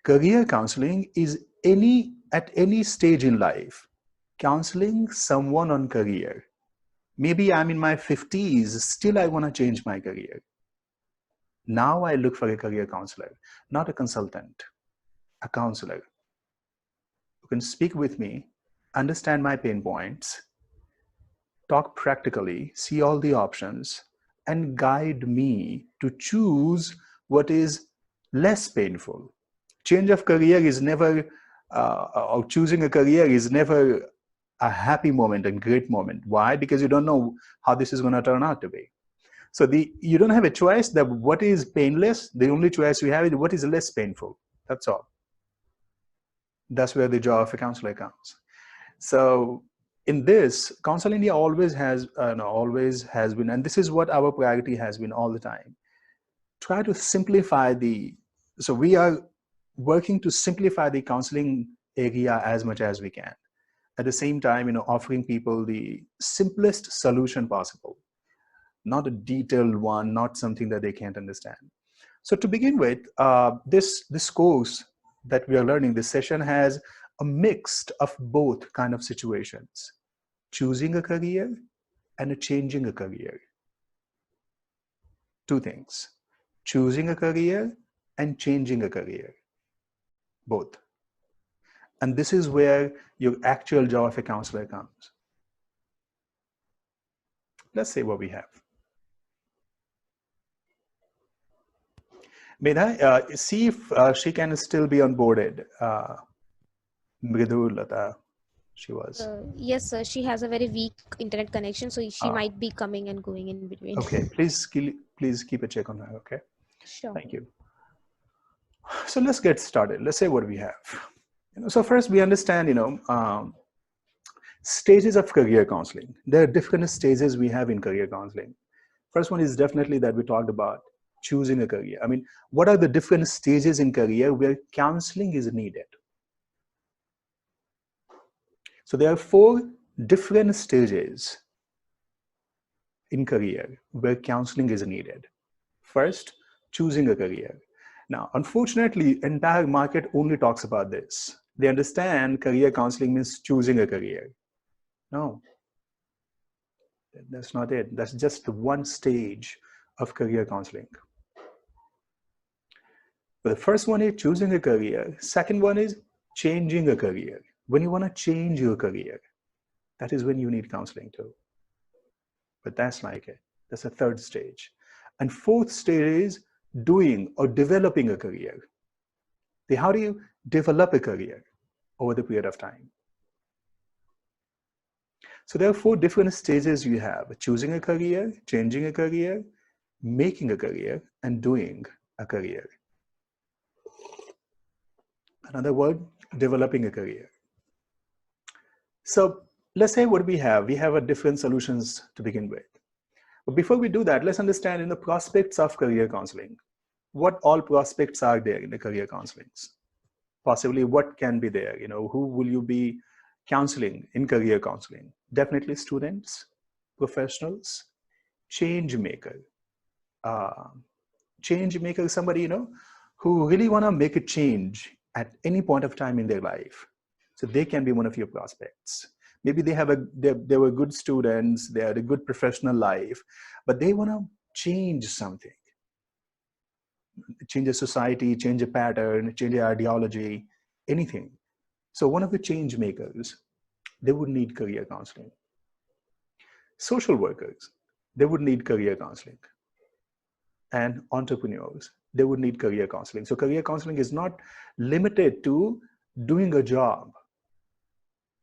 Career counseling is at any stage in life, counseling someone on career. Maybe I'm in my 50s, still I want to change my career. Now I look for a career counselor, not a consultant, a counselor who can speak with me, understand my pain points, talk practically, see all the options, and guide me to choose what is less painful. Change of career is never, or choosing a career is never a happy moment and great moment. Why? Because you don't know how this is going to turn out to be. So you don't have a choice that what is painless. The only choice you have is what is less painful. That's all. That's where the job of a counselor comes. So in this, Counsel India always has been, and this is what our priority has been all the time. Try to simplify so we are working to simplify the counseling area as much as we can. At the same time, offering people the simplest solution possible, not a detailed one, not something that they can't understand. So to begin with, this course that we are learning, this session has a mix of both kind of situations: choosing a career and changing a career. Two things: choosing a career and changing a career, both. And this is where your actual job of a counselor comes. Let's see what we have. May I see if she can still be onboarded? Mridu Lata, she was. Yes, sir. She has a very weak internet connection, so she might be coming and going in between. Okay, please keep a check on her, okay? Sure. Thank you. So let's get started. Let's say what we have. So first we understand, stages of career counseling. There are different stages we have in career counseling. First one is definitely that we talked about choosing a career. I mean, what are the different stages in career where counseling is needed? So there are 4 different stages in career where counseling is needed. First, choosing a career. Now, unfortunately, entire market only talks about this. They understand career counseling means choosing a career. No, that's not it. That's just one stage of career counseling. But the first one is choosing a career. Second one is changing a career. When you want to change your career, that is when you need counseling too. But that's like it. That's the third stage. And fourth stage is doing or developing a career. How do you develop a career over the period of time? So there are 4 different stages you have: choosing a career, changing a career, making a career, and doing a career. Another word, developing a career. So let's say what we have a different solutions to begin with. But before we do that, let's understand in the prospects of career counseling. What all prospects are there in the career counselings? Possibly what can be there? Who will you be counseling in career counseling? Definitely students, professionals, change maker. Change maker is somebody, who really want to make a change at any point of time in their life. So they can be one of your prospects. Maybe they were good students, they had a good professional life, but they want to change something. Change a society, change a pattern, change an ideology, anything. So one of the change makers, they would need career counseling. Social workers, they would need career counseling. And entrepreneurs, they would need career counseling. So career counseling is not limited to doing a job.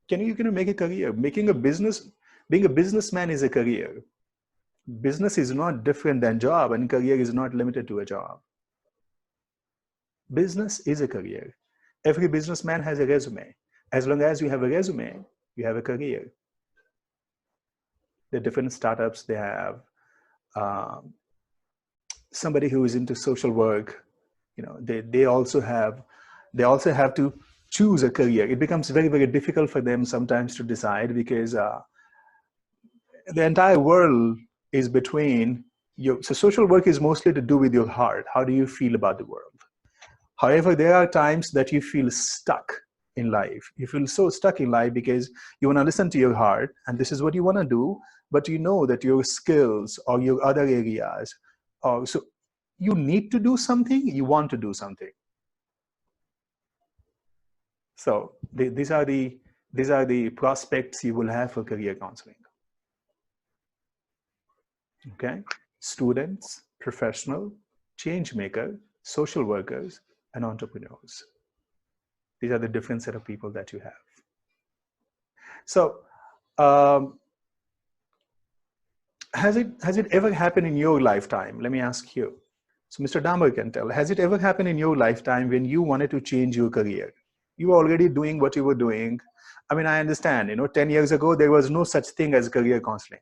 Can you make a career? Being a businessman is a career. Business is not different than job, and career is not limited to a job. Business is a career. Every businessman has a resume. As long as you have a resume, you have a career. The different startups, they have somebody who is into social work. They also have to choose a career. It becomes very, very difficult for them sometimes to decide, because the entire world is between you. So social work is mostly to do with your heart. How do you feel about the world? However, there are times that you feel stuck in life. You feel so stuck in life because you want to listen to your heart and this is what you want to do, but you know that your skills or your other areas, or so you need to do something, you want to do something. So these are the prospects you will have for career counseling. Okay, students, professional, change maker, social workers, and entrepreneurs. These are the different set of people that you have. So, has it ever happened in your lifetime? Let me ask you. So, Mr. Damar can tell. Has it ever happened in your lifetime when you wanted to change your career? You were already doing what you were doing. I mean, I understand. 10 years ago there was no such thing as career counseling,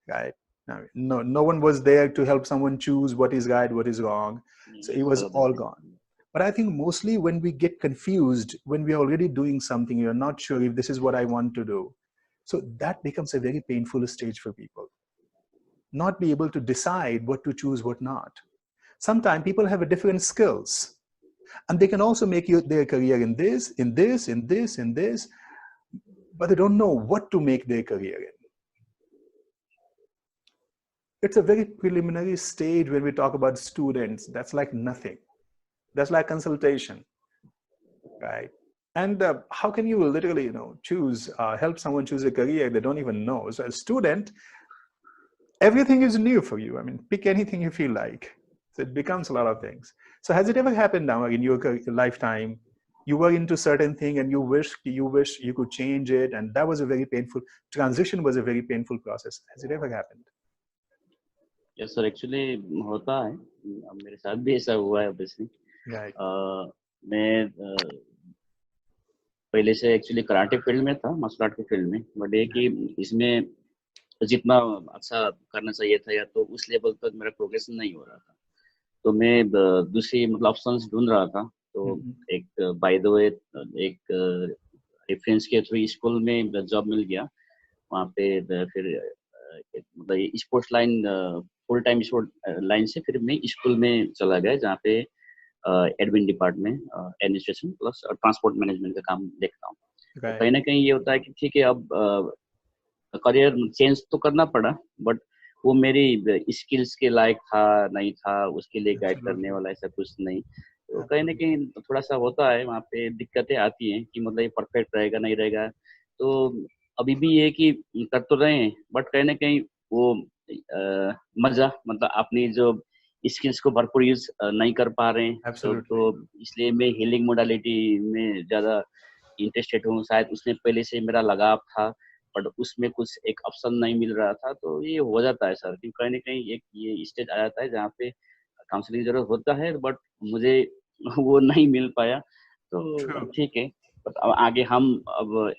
right? No one was there to help someone choose what is right, what is wrong. So it was all gone. But I think mostly when we get confused, when we are already doing something, you're not sure if this is what I want to do. So that becomes a very painful stage for people. Not be able to decide what to choose, what not. Sometimes people have a different skills and they can also make their career in this, but they don't know what to make their career in. It's a very preliminary stage when we talk about students. That's like nothing. That's like consultation, right? And how can you literally, choose, help someone choose a career they don't even know? So as a student, everything is new for you. I mean, pick anything you feel like. So it becomes a lot of things. So has it ever happened now in your lifetime, you were into certain thing and you wish you could change it, and that was a very painful, transition was a very painful process. Has it ever happened? Yes, sir. Actually, होता है. मेरे साथ भी ऐसा हुआ है obviously. Right. मैं पहले से एक्चुअली कराटे फील्ड में था, मार्शल आर्ट के फील्ड में, बट ये कि इसमें जितना अच्छा करना चाहिए था या तो उस लेवल तक मेरा प्रोग्रेस नहीं हो रहा था, तो मैं दूसरी मतलब ऑप्शंस ढूंढ रहा था. तो एक बाय द वे एक रेफरेंस के थ्रू स्कूल में जॉब मिल गया. वहाँ पे फिर मतलब sports line, full time sport line से फिर मैं स्कूल में चला गया, जहाँ पे admin department, administration plus transport management का काम देखता हूँ. तो कहीं ना कहीं ये होता है कि ठीक है, अब करियर चेंज तो करना पड़ा, बट वो मेरी स्किल्स के लायक था नहीं था, उसके लिए गाइड करने वाला ऐसा कुछ नहीं. तो कहीं ना कहीं थोड़ा सा होता है, वहाँ पे दिक्कतें आती हैं कि मतलब ये परफेक्ट रहेगा नहीं रहेगा. तो अभी भी ये कि कर तो रहे हैं, बट कहीं ना कहीं वो मजा मतलब अपनी जो स्किल्स को भरपूर यूज नहीं कर पा रहे हैं. तो इसलिए मैं हीलिंग मोडालिटी में ज्यादा इंटरेस्टेड हूँ. शायद उसमें पहले से मेरा लगाव था, बट उसमें कुछ एक ऑप्शन नहीं मिल रहा था. तो ये हो जाता है सर, कहीं ना कहीं एक ये स्टेज आ जाता है जहाँ पे काउंसलिंग जरूरत होता है, बट मुझे वो नहीं मिल पाया. तो ठीक है, बट अब आगे हम अब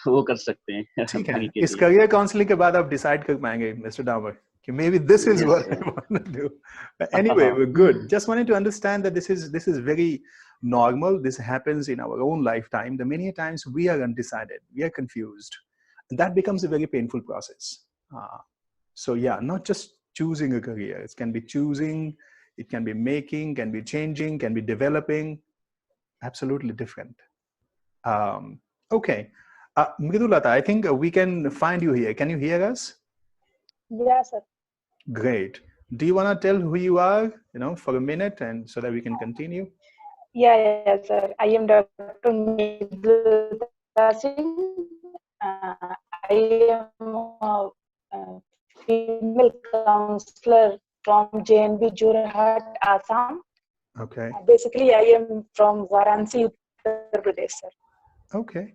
वो कर सकते हैं. ठीक है, इस करियर काउंसलिंग के बाद आप डिसाइड कर पाएंगे मिस्टर डामर कि maybe this is what I want to do. But anyway, we're good. Just wanted to understand that this is very normal. This happens in our own lifetime. The many times we are undecided, we are confused, and that becomes a very painful process. So yeah, not just choosing a career. It can be choosing, it can be making, can be changing, can be developing. Absolutely different. Okay. Mridulata, I think we can find you here. Can you hear us? Yes, sir. Great. Do you want to tell who you are, for a minute, and so that we can continue? Yeah, sir. I am Dr. Mridulata Singh. I am a female counselor from JNB Jorhat, Assam. Okay. Basically, I am from Varanasi, Uttar Pradesh, sir. Okay.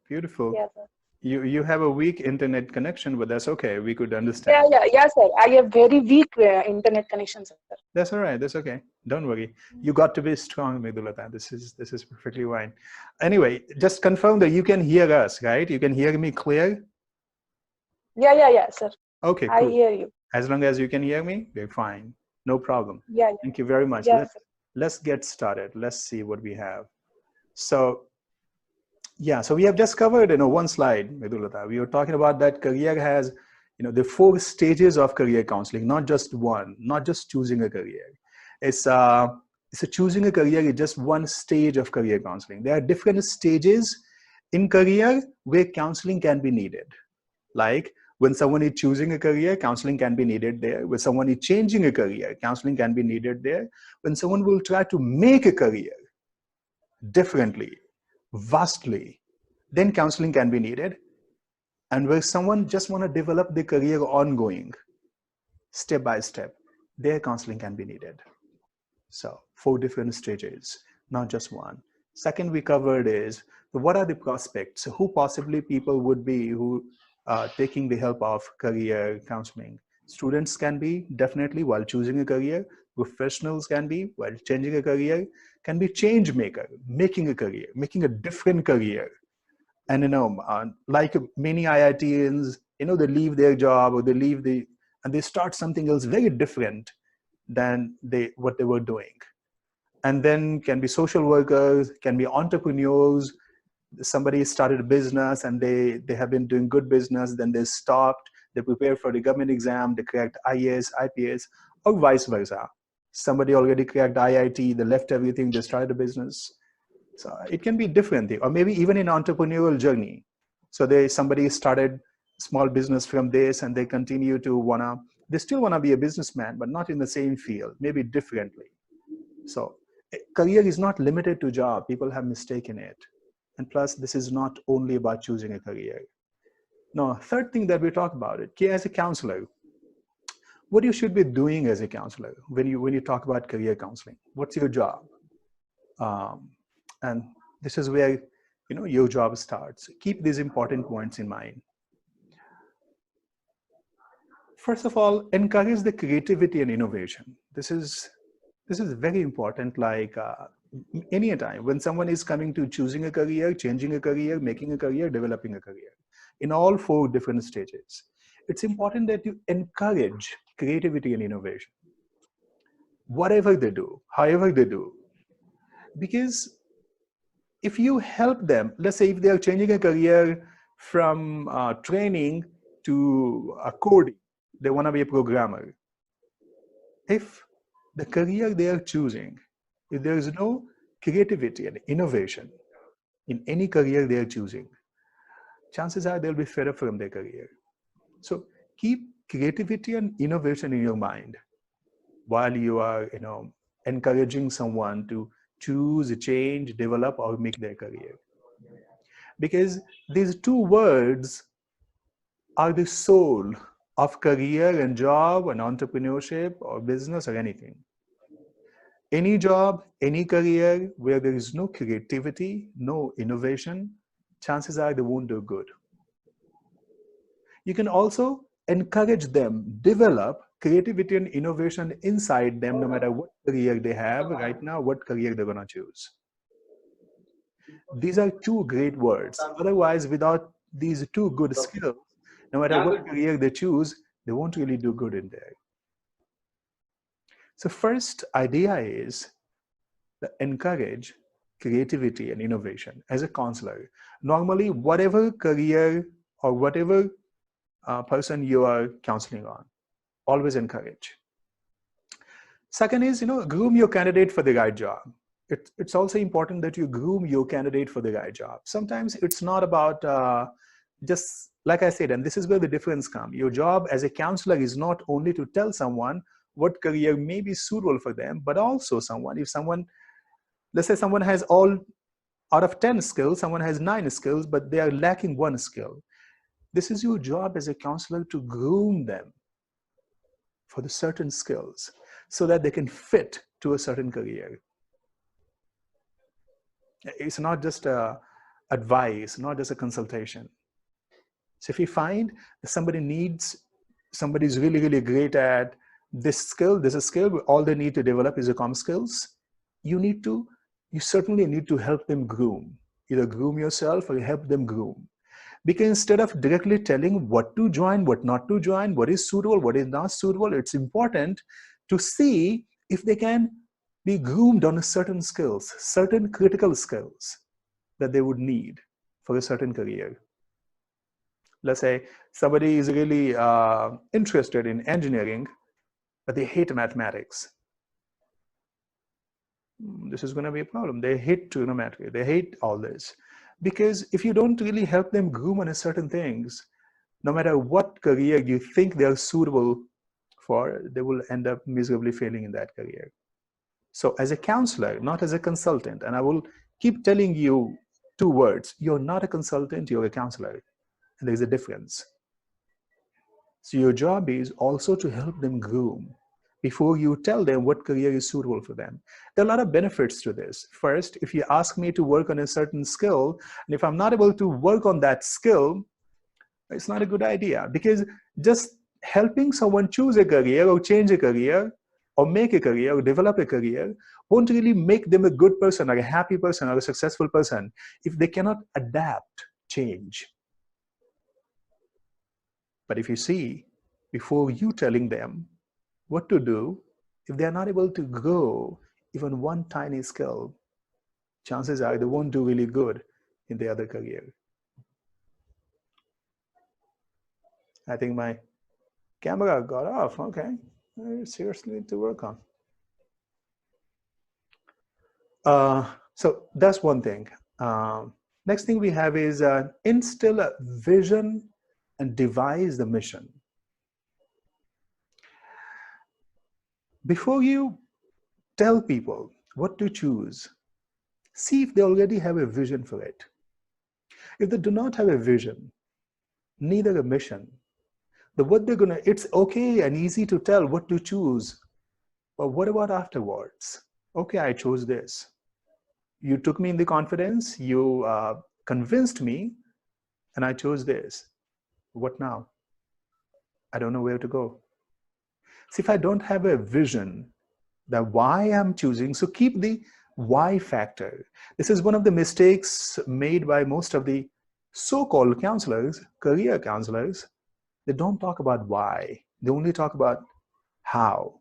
Beautiful. Yeah, sir. You have a weak internet connection, but that's okay. We could understand. Yeah, sir. I have very weak internet connection, sir. That's all right. That's okay. Don't worry. You got to be strong, Mridulata. This is perfectly fine. Anyway, just confirm that you can hear us, right? You can hear me clear? Yeah, sir. Okay, cool. I hear you. As long as you can hear me, we're fine. No problem. Yeah. Thank you very much. Yeah, let's get started. Let's see what we have. So we have just covered, one slide, Mridulata. We were talking about that career has, the 4 stages of career counseling, not just one, not just choosing a career. It's So choosing a career is just one stage of career counseling. There are different stages in career where counseling can be needed. Like when someone is choosing a career, counseling can be needed there. When someone is changing a career, counseling can be needed there. When someone will try to make a career differently, vastly, then counseling can be needed. And where someone just want to develop their career ongoing, step by step, their counseling can be needed. So 4 different stages, not just one. Second we covered is what are the prospects? Who possibly people would be who are taking the help of career counseling? Students can be definitely while choosing a career. Professionals can be while changing a career. Can be change maker, making a career, making a different career. And like many IITians, they leave their job or they leave and they start something else very different than what they were doing. And then can be social workers, can be entrepreneurs. Somebody started a business and they have been doing good business, then they stopped, they prepared for the government exam, they cracked IAS, IPS, or vice versa. Somebody already cracked IIT, they left everything, they started a business. So it can be different, or maybe even in entrepreneurial journey. So somebody started small business from this and they continue to they still wanna be a businessman, but not in the same field, maybe differently. So career is not limited to job. People have mistaken it. And plus, this is not only about choosing a career. Now, third thing that we talk about it, as a counselor, what you should be doing as a counselor when you talk about career counseling. What's your job? And this is where your job starts. Keep these important points in mind. First of all, encourage the creativity and innovation. This is very important. Like any time when someone is coming to choosing a career, changing a career, making a career, developing a career, in all 4 different stages, it's important that you encourage creativity and innovation. Whatever they do, however they do, because if you help them, let's say if they are changing a career from training to coding, they want to be a programmer. If the career they are choosing, if there is no creativity and innovation in any career they are choosing, chances are they'll be fed up from their career. So keep creativity and innovation in your mind while you are, encouraging someone to choose, change, develop, or make their career. Because these 2 words are the soul of career and job and entrepreneurship or business or anything. Any job, any career where there is no creativity, no innovation, chances are they won't do good. You can also encourage them, develop creativity and innovation inside them, no matter what career they have right now, what career they're going to choose. These are 2 great words. Otherwise, without these 2 good skills, no matter what career they choose, they won't really do good in there. So first idea is to encourage creativity and innovation as a counselor. Normally, whatever career or whatever person you are counseling on, always encourage. Second is, groom your candidate for the right job. It's also important that you groom your candidate for the right job. Sometimes it's not about just, like I said, and this is where the difference comes. Your job as a counselor is not only to tell someone what career may be suitable for them, but also let's say someone has all out of 10 skills, someone has 9 skills, but they are lacking 1 skill. This is your job as a counselor to groom them for the certain skills so that they can fit to a certain career. It's not just advice, not just a consultation. So if you find that somebody's really, really great at this skill, there's a skill, all they need to develop is the comm skills, you certainly need to help them groom. Either groom yourself or help them groom. Because instead of directly telling what to join, what not to join, what is suitable, what is not suitable, it's important to see if they can be groomed on certain skills, certain critical skills that they would need for a certain career. Let's say somebody is really interested in engineering, but they hate mathematics. this is going to be a problem. They hate trigonometry. They hate all this. Because if you don't really help them groom on certain things, no matter what career you think they are suitable for, they will end up miserably failing in that career. So as a counselor, not as a consultant, and I will keep telling you two words: you're not a consultant, you're a counselor. And there's a difference. So your job is also to help them groom before you tell them what career is suitable for them. There are a lot of benefits to this. First, if you ask me to work on a certain skill, and if I'm not able to work on that skill, it's not a good idea, because just helping someone choose a career or change a career or make a career or develop a career won't really make them a good person or a happy person or a successful person if they cannot adapt change. But if you see, before you telling them what to do, if they are not able to grow even one tiny skill, chances are they won't do really good in the other career. I think my camera got off. Okay, I seriously need to work on. So that's one thing. Next thing we have is instill a vision and devise the mission. Before you tell people what to choose, see if they already have a vision for it. If they do not have a vision, neither a mission, what they're gonna, it's okay and easy to tell what to choose, but what about afterwards? Okay, I chose this. You took me in the confidence, you convinced me, and I chose this. What now? I don't know where to go. See, if I don't have a vision that why I'm choosing, so keep the why factor. This is one of the mistakes made by most of the so-called counselors, career counselors. They don't talk about why. They only talk about how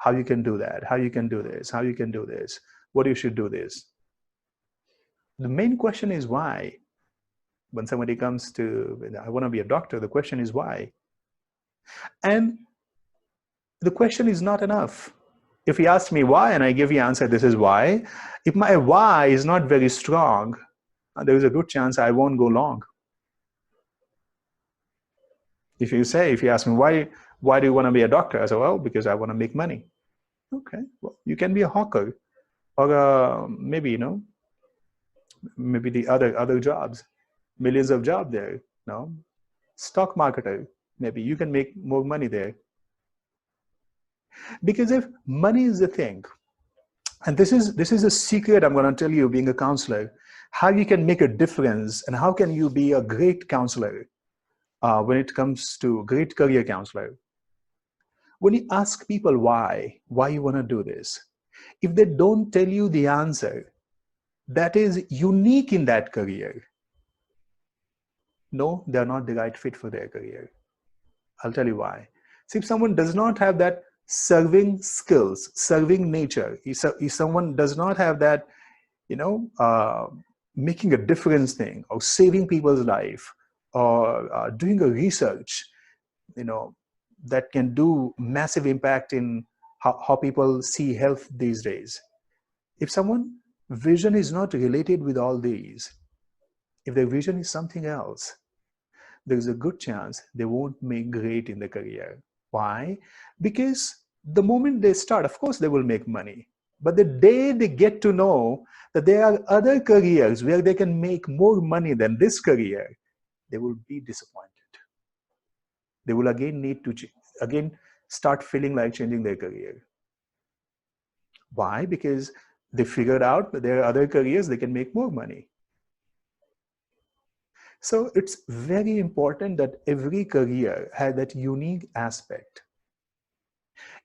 you can do that, how you can do this, how you can do this, what you should do this. The main question is why. When somebody comes to, I want to be a doctor, the question is why. And the question is not enough. If you ask me why and I give you answer, this is why, if my why is not very strong, there is a good chance I won't go long. If you ask me why do you want to be a doctor? I say, well, because I want to make money. Okay, well, you can be a hawker, or maybe, maybe the other jobs, millions of jobs there, stock marketer, maybe you can make more money there. Because if money is the thing, and this is a secret I'm going to tell you being a counselor, how you can make a difference and how can you be a great counselor when it comes to great career counselor. When you ask people why you want to do this, if they don't tell you the answer that is unique in that career, no, they're not the right fit for their career. I'll tell you why. See, if someone does not have that serving skills, serving nature, if someone does not have that, making a difference thing, or saving people's life, or doing a research, that can do massive impact in how people see health these days. If someone vision is not related with all these, if their vision is something else, there's a good chance they won't make great in the career. Why? Because the moment they start, of course they will make money. But the day they get to know that there are other careers where they can make more money than this career, they will be disappointed. They will again need to start feeling like changing their career. Why? Because they figured out that there are other careers they can make more money. So it's very important that every career has that unique aspect.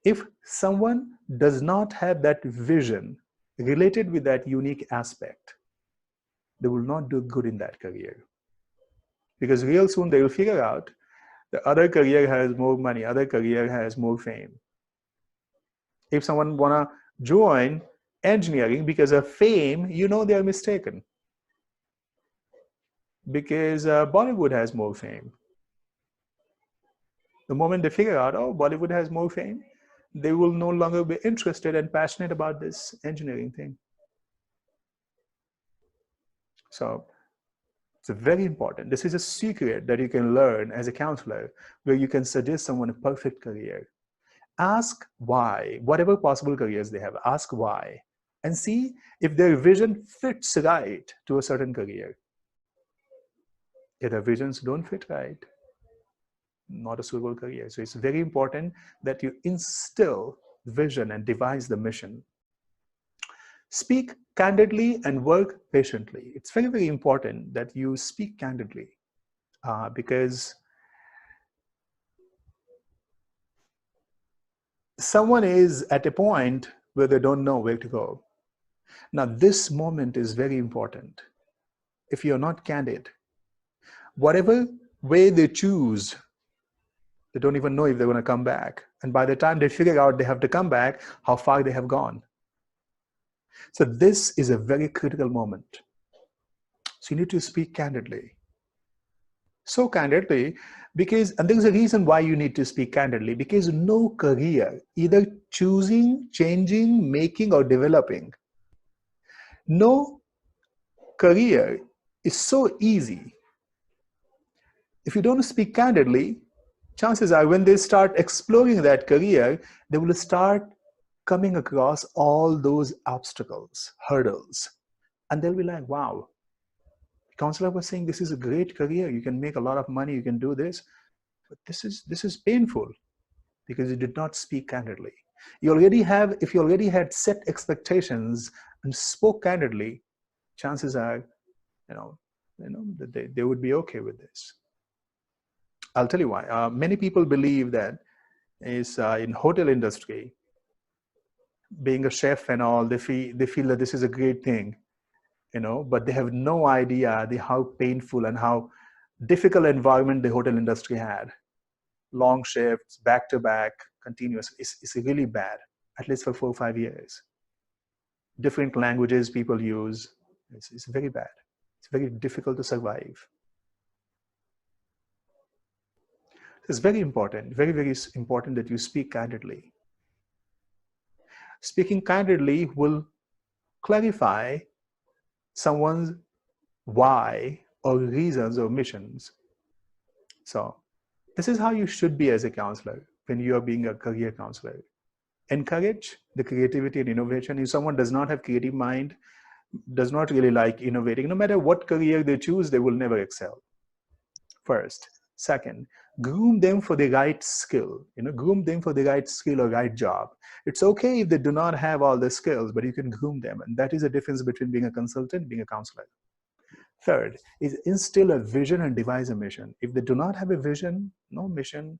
If someone does not have that vision related with that unique aspect, they will not do good in that career. Because real soon they will figure out the other career has more money, other career has more fame. If someone wanna join engineering because of fame, they are mistaken. Because Bollywood has more fame. The moment they figure out, oh, Bollywood has more fame, they will no longer be interested and passionate about this engineering thing. So it's very important. This is a secret that you can learn as a counselor, where you can suggest someone a perfect career. Ask why, whatever possible careers they have, ask why, and see if their vision fits right to a certain career. If their visions don't fit right, not a suitable career. So it's very important that you instill vision and devise the mission. Speak candidly and work patiently. It's very, very important that you speak candidly because someone is at a point where they don't know where to go. Now, this moment is very important. If you're not candid, whatever way they choose, they don't even know if they're going to come back. And by the time they figure out they have to come back, how far they have gone. So this is a very critical moment. So you need to speak candidly. So candidly, because, and there's a reason why you need to speak candidly, because no career, either choosing, changing, making, or developing, no career is so easy. If you don't speak candidly, chances are when they start exploring that career, they will start coming across all those obstacles, hurdles, and they'll be like, wow, the counselor was saying this is a great career, you can make a lot of money, you can do this, but this is painful because you did not speak candidly. You already have, if you already had set expectations and spoke candidly, chances are, that they would be okay with this. I'll tell you why. Many people believe that is in hotel industry, being a chef and all, they feel that this is a great thing, but they have no idea how painful and how difficult environment the hotel industry had. Long shifts, back to back, continuous. It's really bad, at least for 4 or 5 years. Different languages people use. It's very bad. It's very difficult to survive. It's very important, very, very important that you speak candidly. Speaking candidly will clarify someone's why or reasons or missions. So this is how you should be as a counselor when you are being a career counselor. Encourage the creativity and innovation. If someone does not have creative mind, does not really like innovating, no matter what career they choose, they will never excel. First. Second, groom them for the right skill. Groom them for the right skill or right job. It's okay if they do not have all the skills, but you can groom them. And that is the difference between being a consultant and being a counselor. Third is instill a vision and devise a mission. If they do not have a vision, no mission,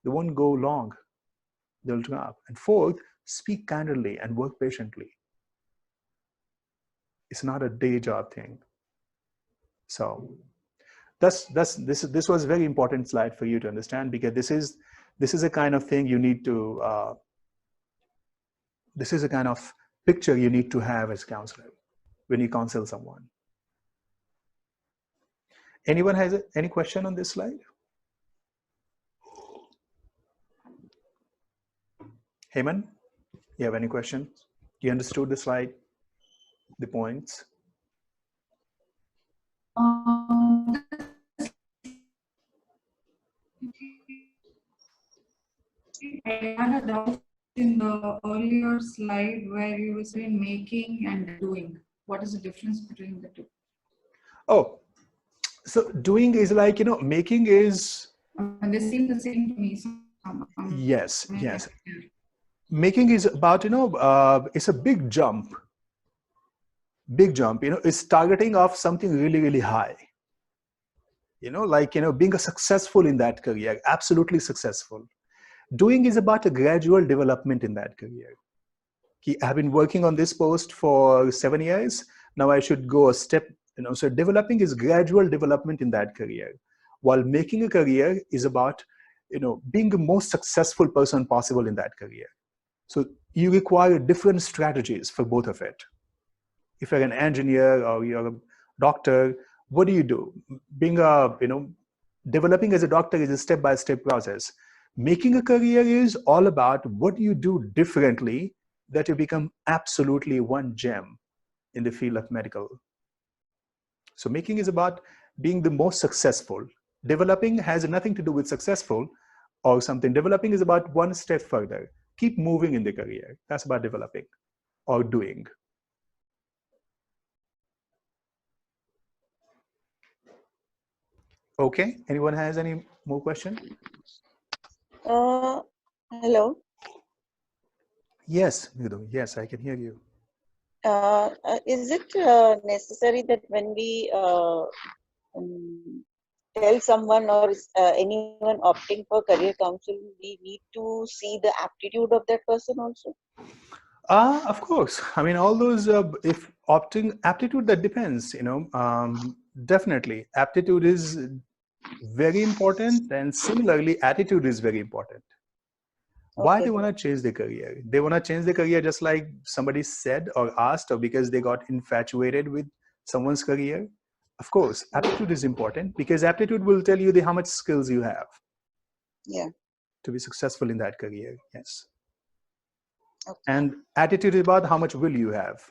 they won't go long. They'll drop. And fourth, speak candidly and work patiently. It's not a day job thing. So this was a very important slide for you to understand, because this is a kind of thing you need to this is a kind of picture you need to have as a counselor when you counsel someone. Anyone has any question on this slide? Heyman, you have any questions? You understood the slide, the points? I had a doubt in the earlier slide where you were saying making and doing. What is the difference between the two? Oh, so doing is like, making is... they seem the same to me. Yes. Making is about, it's a big jump. It's targeting of something really, really high. Being a successful in that career, absolutely successful. Doing is about a gradual development in that career. I've been working on this post for 7 years. Now I should go a step, so developing is gradual development in that career. While making a career is about, being the most successful person possible in that career. So you require different strategies for both of it. If you're an engineer or you're a doctor, what do you do? Being a, developing as a doctor is a step-by-step process. Making a career is all about what you do differently that you become absolutely one gem in the field of medical. So making is about being the most successful. Developing has nothing to do with successful or something. Developing is about one step further. Keep moving in the career. That's about developing or doing. Okay, anyone has any more question? Hello. Yes, Nidu. Yes, I can hear you. Is it necessary that when we tell someone or anyone opting for career counseling, we need to see the aptitude of that person also? Of course. I mean, all those, if opting aptitude, that depends, definitely. Aptitude is very important, and similarly, attitude is very important. Why they want to change their career? They want to change their career just like somebody said or asked, or because they got infatuated with someone's career. Of course, aptitude is important because aptitude will tell you how much skills you have. Yeah. To be successful in that career, yes. Okay. And attitude is about how much will you have,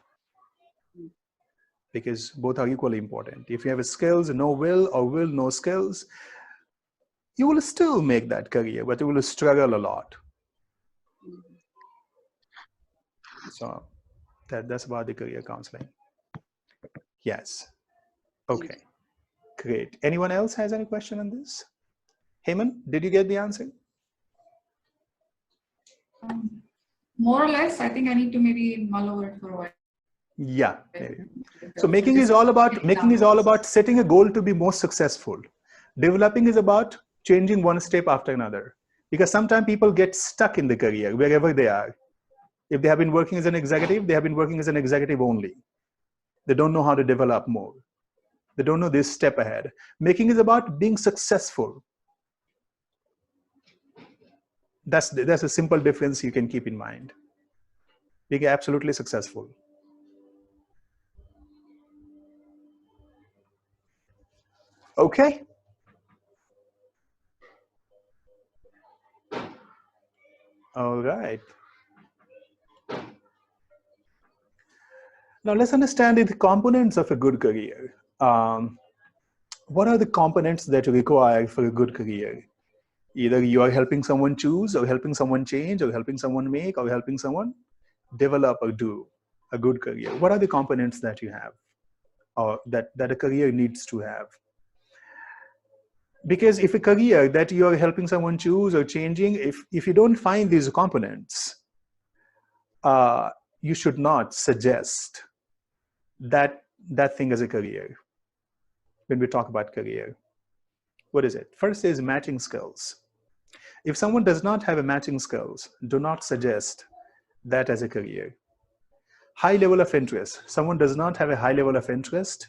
because both are equally important. If you have skills, no will, or will, no skills, you will still make that career, but you will struggle a lot. So that's about the career counseling. Yes. Okay. Great. Anyone else has any question on this? Heyman, did you get the answer? More or less, I think I need to maybe mull over it for a while. Yeah. So making is all about setting a goal to be more successful. Developing is about changing one step after another. Because sometimes people get stuck in the career wherever they are. If they have been working as an executive, they have been working as an executive only. They don't know how to develop more. They don't know this step ahead. Making is about being successful. That's a simple difference you can keep in mind. Being absolutely successful. Okay. All right. Now let's understand the components of a good career. What are the components that you require for a good career? Either you are helping someone choose, or helping someone change, or helping someone make, or helping someone develop or do a good career. What are the components that you have, or that a career needs to have? Because if a career that you are helping someone choose or changing, if you don't find these components, you should not suggest that thing as a career. When we talk about career, what is it? First is matching skills. If someone does not have a matching skills, do not suggest that as a career. High level of interest. Someone does not have a high level of interest,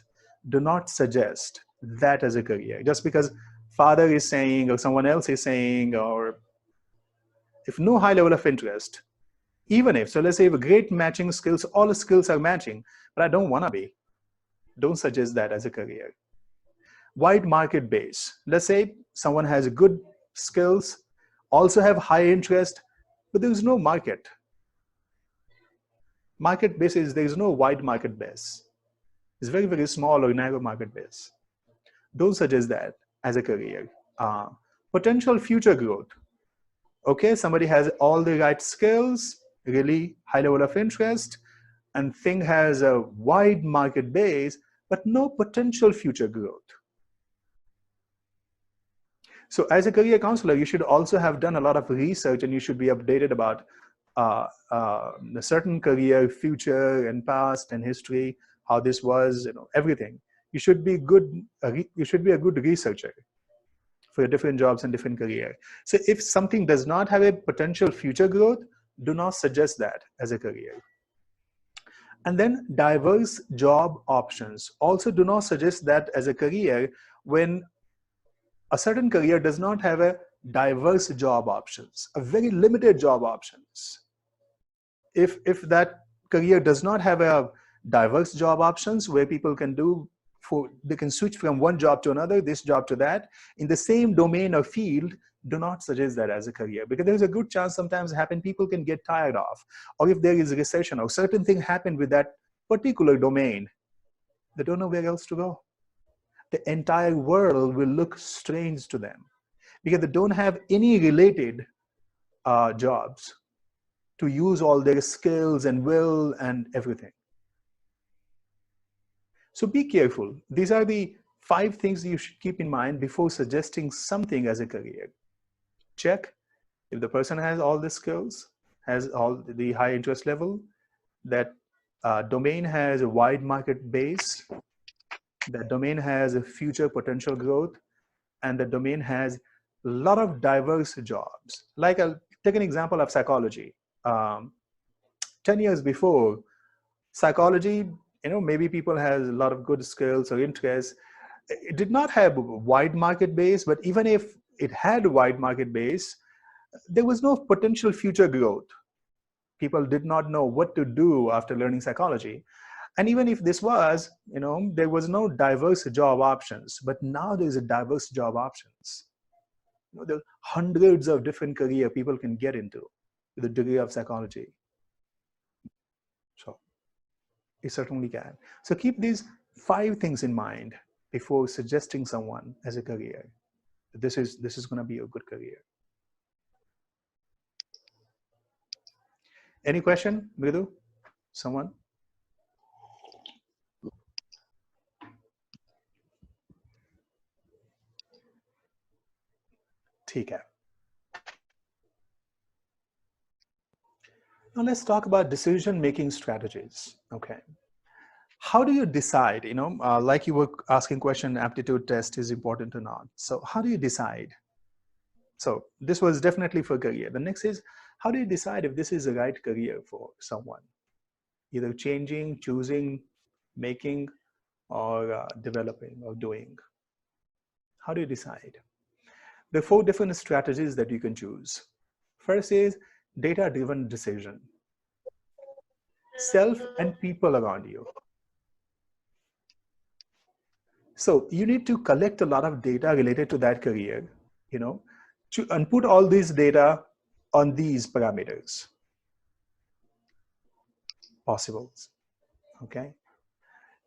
do not suggest that as a career. Just because father is saying or someone else is saying, or if no high level of interest, even if, so let's say if a great matching skills, all the skills are matching, but I don't want to be, don't suggest that as a career. Wide market base. Let's say someone has good skills, also have high interest, but there is no market. Market base is, there is no wide market base. It's very, very small or narrow market base. Don't suggest that as a career. Potential future growth. Okay, somebody has all the right skills, really high level of interest, and thing has a wide market base, but no potential future growth. So as a career counselor, you should also have done a lot of research, and you should be updated about a certain career, future and past and history, how this was, everything. You should be good. You should be a good researcher for your different jobs and different career. So if something does not have a potential future growth, do not suggest that as a career. And then diverse job options. Also do not suggest that as a career when a certain career does not have a diverse job options, a very limited job options. If that career does not have a diverse job options where people can do they can switch from one job to another, this job to that, in the same domain or field, do not suggest that as a career, because there's a good chance sometimes people can get tired of, or if there is a recession or certain thing happen with that particular domain, they don't know where else to go. The entire world will look strange to them because they don't have any related jobs to use all their skills and will and everything. So be careful. These are the 5 things you should keep in mind before suggesting something as a career. Check if the person has all the skills, has all the high interest level, that domain has a wide market base, that domain has a future potential growth, and the domain has a lot of diverse jobs. Like I'll take an example of psychology. 10 years before, psychology, maybe people has a lot of good skills or interests. It did not have a wide market base, but even if it had a wide market base, there was no potential future growth. People did not know what to do after learning psychology. And even if this was, there was no diverse job options, but now there's a diverse job options. There are hundreds of different career people can get into with a degree of psychology. So it certainly can. So keep these 5 things in mind before suggesting someone as a career. This is going to be a good career. Any question, Mridu? Someone? ठीक है. Now let's talk about decision-making strategies. Okay. How do you decide, like you were asking question, aptitude test is important or not. So how do you decide? So this was definitely for career. The next is, how do you decide if this is the right career for someone? Either changing, choosing, making, or developing or doing. How do you decide? There are 4 different strategies that you can choose. First is data-driven decision. Self and people around you. So you need to collect a lot of data related to that career, and put all these data on these parameters. Possibles. Okay.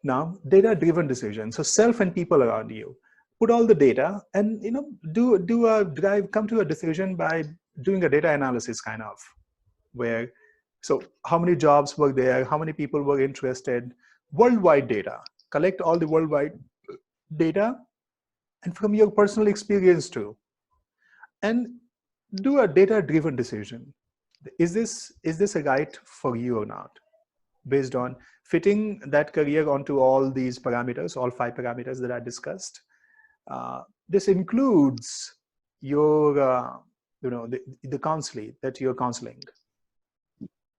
Now, data-driven decision. So self and people around you. Put all the data and come to a decision by doing a data analysis kind of, where, so how many jobs were there, how many people were interested, worldwide data. Collect all the worldwide data and from your personal experience too. And do a data-driven decision. Is this a right for you or not? Based on fitting that career onto all these parameters, all 5 parameters that I discussed. This includes your, the counseling that you're counseling.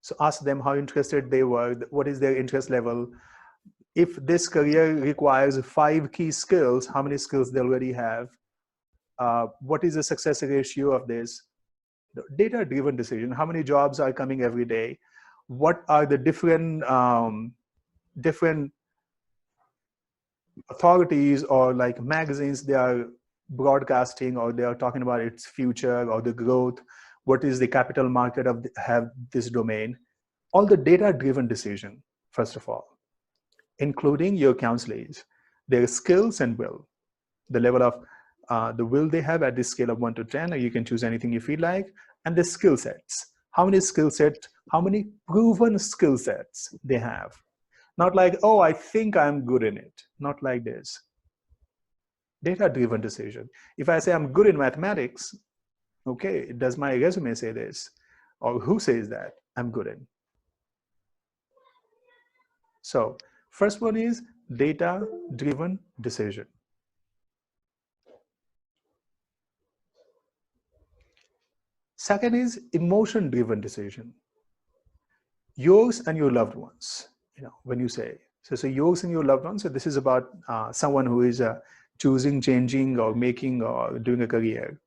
So ask them how interested they were, what is their interest level. If this career requires 5 key skills, how many skills they already have? What is the success ratio of this? Data-driven decision, how many jobs are coming every day? What are the different authorities or like magazines they are broadcasting, or they are talking about its future or the growth? What is the capital market of have this domain? All the data-driven decision, first of all, including your counselors, their skills and will, the level of the will they have at this scale of 1 to 10, or you can choose anything you feel like, and the skill sets. How many skill sets, how many proven skill sets they have. Not like, oh, I think I'm good in it. Not like this. Data-driven decision. If I say I'm good in mathematics, okay, does my resume say this? Or who says that I'm good in? So first one is data-driven decision. Second is emotion-driven decision. Yours and your loved ones. When you say, so yours and your loved ones, so this is about someone who is choosing, changing, or making, or doing a career.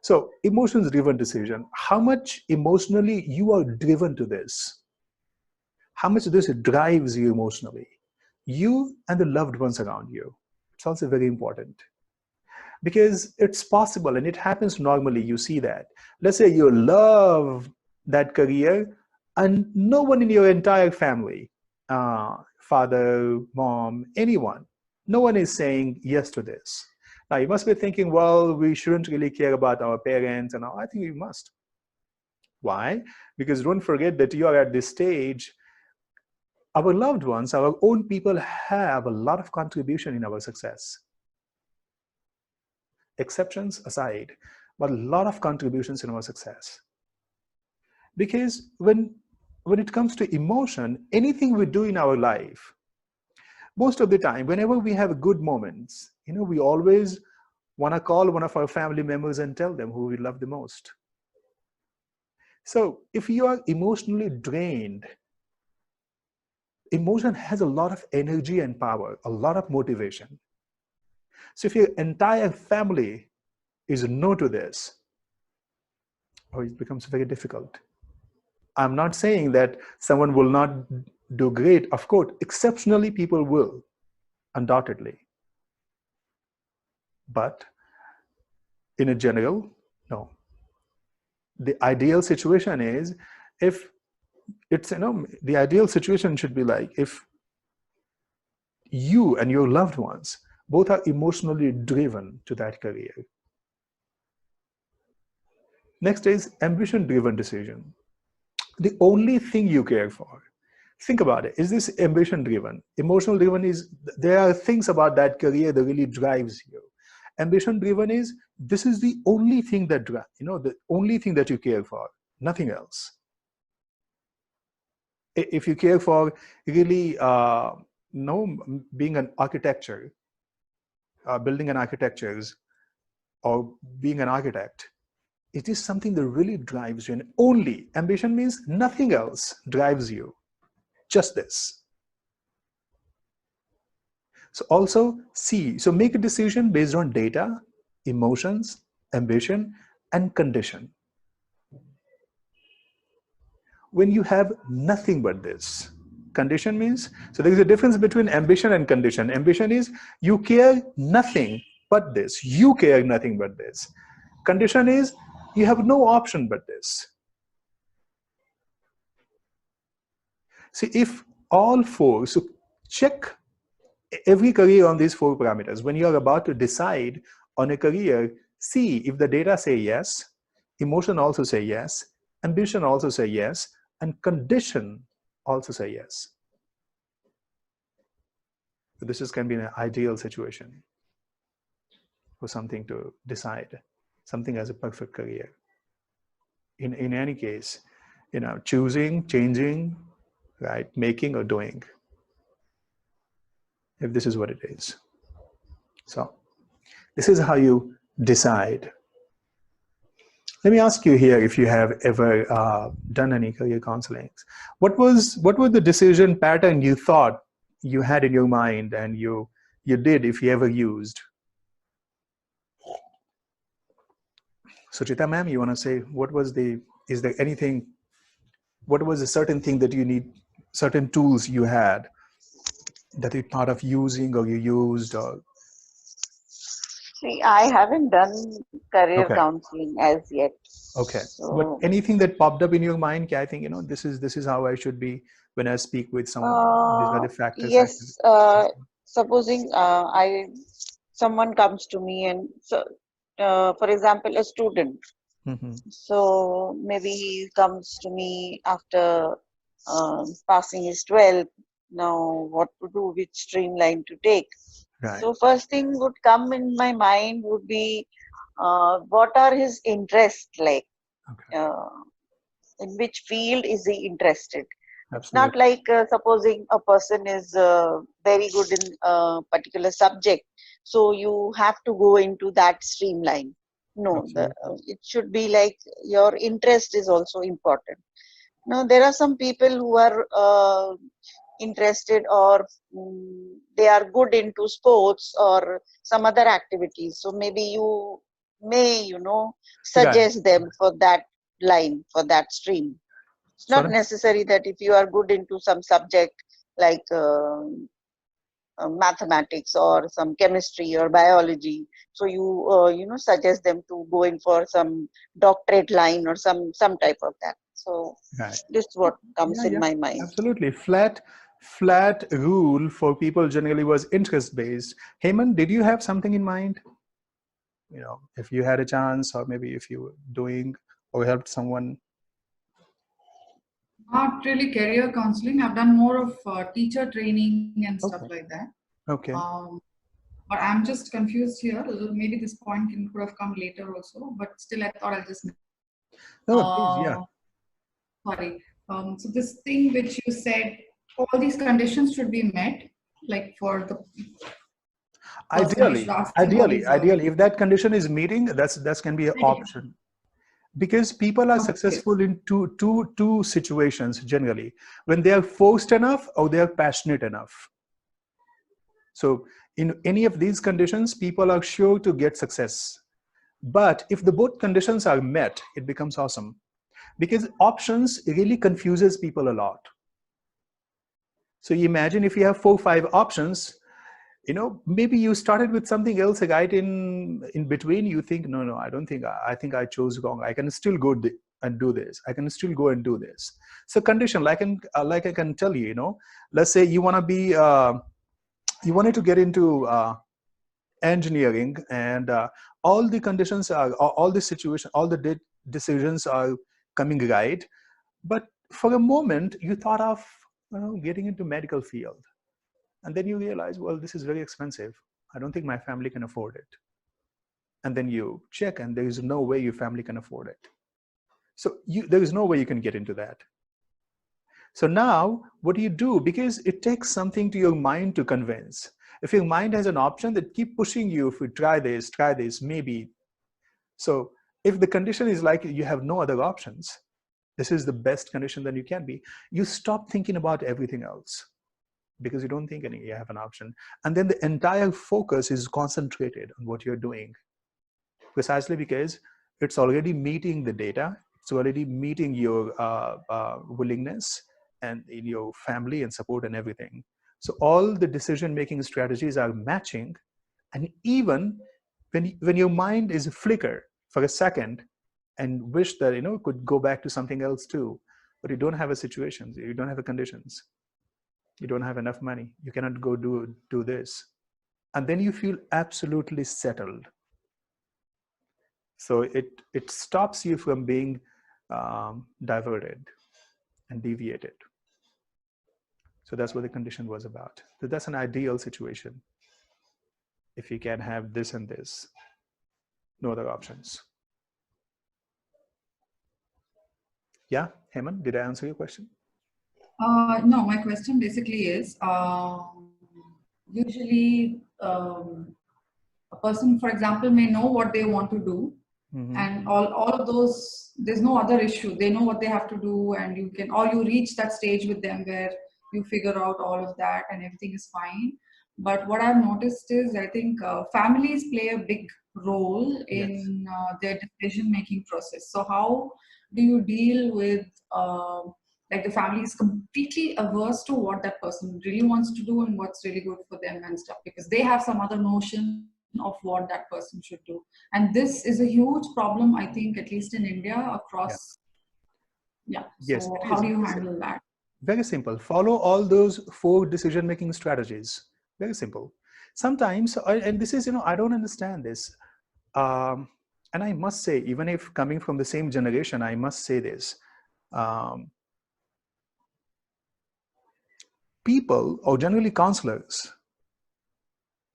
So emotions-driven decision. How much emotionally you are driven to this? How much this drives you emotionally? you and the loved ones around you. It's also very important because it's possible and it happens normally. You see that. Let's say you love that career and no one in your entire family, father, mom, anyone, no one is saying yes to this. Now you must be thinking, well, we shouldn't really care about our parents and all. I think we must. Why? Because don't forget that you are at this stage. Our loved ones, our own people have a lot of contribution in our success. Exceptions aside, but a lot of contributions in our success. Because when it comes to emotion, anything we do in our life, most of the time, whenever we have good moments, we always want to call one of our family members and tell them who we love the most. So if you are emotionally drained, emotion has a lot of energy and power, a lot of motivation. So if your entire family is no to this, it becomes very difficult. I'm not saying that someone will not do great. Of course, exceptionally people will, undoubtedly. But in a general, no. The ideal situation is if it's, the ideal situation should be like if you and your loved ones both are emotionally driven to that career. Next is ambition-driven decision. The only thing you care for. Think about it. Is this ambition-driven? Emotional-driven is, there are things about that career that really drives you. Ambition-driven is, this is the only thing that drives, the only thing that you care for, nothing else. If you care for really, being an architecture, building an architectures, or being an architect, it is something that really drives you. And only ambition means nothing else drives you, just this. So also C, so make a decision based on data, emotions, ambition, and condition. When you have nothing but this, condition means, so there is a difference between ambition and condition. Ambition is you care nothing but this. You care nothing but this. Condition is you have no option but this. See, if all four, so check every career on these four parameters. When you are about to decide on a career, see if the data say yes, emotion also say yes, ambition also say yes, and condition also say yes. So this can be an ideal situation for something to decide, something as a perfect career. In any case, choosing, changing, right, making or doing, if this is what it is. So this is how you decide. Let me ask you here if you have ever done any career counseling. What was the decision pattern you thought you had in your mind and you did, if you ever used? Suchita ma'am, you want to say what was is there anything, what was a certain thing that you need, certain tools you had that you thought of using or you used? Or See, I haven't done career counseling as yet. Okay. So, but anything that popped up in your mind, I think, this is how I should be when I speak with someone. These are the factors. Yes. Supposing someone comes to me and so, for example, a student. Mm-hmm. So maybe he comes to me after passing his 12th. Now, what to do, which streamline to take. Right. So first thing would come in my mind would be what are his interests like? Okay. In which field is he interested? Absolutely. It's not like supposing a person is very good in a particular subject, so you have to go into that streamline. No, it should be like your interest is also important. Now, there are some people who are interested or they are good into sports or some other activities. So maybe you may, suggest them for that line, for that stream. It's not necessary that if you are good into some subject like mathematics or some chemistry or biology. So you suggest them to go in for some doctorate line or some type of that. So Right. this is what comes in my mind. Absolutely. Flat rule for people generally was interest based. Heyman, did you have something in mind? If you had a chance, or maybe if you were doing or helped someone. Not really career counseling. I've done more of teacher training and stuff Okay. like that. Okay. But I'm just confused here. Maybe this point could have come later also, but still I thought I'll just... No, please, yeah. Sorry. So this thing which you said, all these conditions should be met, like for the... Ideally, if that condition is meeting, that's can be an option. Because people are successful in two situations generally, when they are forced enough or they are passionate enough. So in any of these conditions, people are sure to get success. But if the both conditions are met, it becomes awesome. Because options really confuses people a lot. So you imagine if you have 4 or 5 options, maybe you started with something else right in between. You think, no, I think I chose wrong. I can still go and do this. I can still go and do this. So condition, like I can tell you, let's say you want to be, you wanted to get into engineering, and all the conditions are, all the situation, all the decisions are coming right. But for a moment, you thought of getting into medical field. And then you realize, well, this is very expensive. I don't think my family can afford it. And then you check, and there is no way your family can afford it. So there is no way you can get into that. So now, what do you do? Because it takes something to your mind to convince. If your mind has an option that keep pushing you, if you try this, maybe. So if the condition is like you have no other options, this is the best condition that you can be, you stop thinking about everything else. Because you don't think you have an option. And then the entire focus is concentrated on what you're doing. Precisely because it's already meeting the data, it's already meeting your willingness and in your family and support and everything. So all the decision-making strategies are matching. And even when your mind is a flicker for a second and wish that, it could go back to something else too, but you don't have a situation, you don't have the conditions. You don't have enough money. You cannot go do this. And then you feel absolutely settled. So it stops you from being diverted and deviated. So that's what the condition was about. So that's an ideal situation. If you can have this and this, no other options. Yeah, Heyman, did I answer your question? No, my question basically is, usually a person, for example, may know what they want to do, and all of those, there's no other issue. They know what they have to do, and you reach that stage with them where you figure out all of that and everything is fine. But what I've noticed is, I think families play a big role in their decision-making process. So how do you deal with like the family is completely averse to what that person really wants to do and what's really good for them and stuff, because they have some other notion of what that person should do. And this is a huge problem, I think, at least in India, across. So yes, how do you handle that? Very simple. Follow all those 4 decision-making strategies. Very simple. Sometimes, and this is, I don't understand this. And I must say, even if coming from the same generation, I must say this. People, or generally counselors,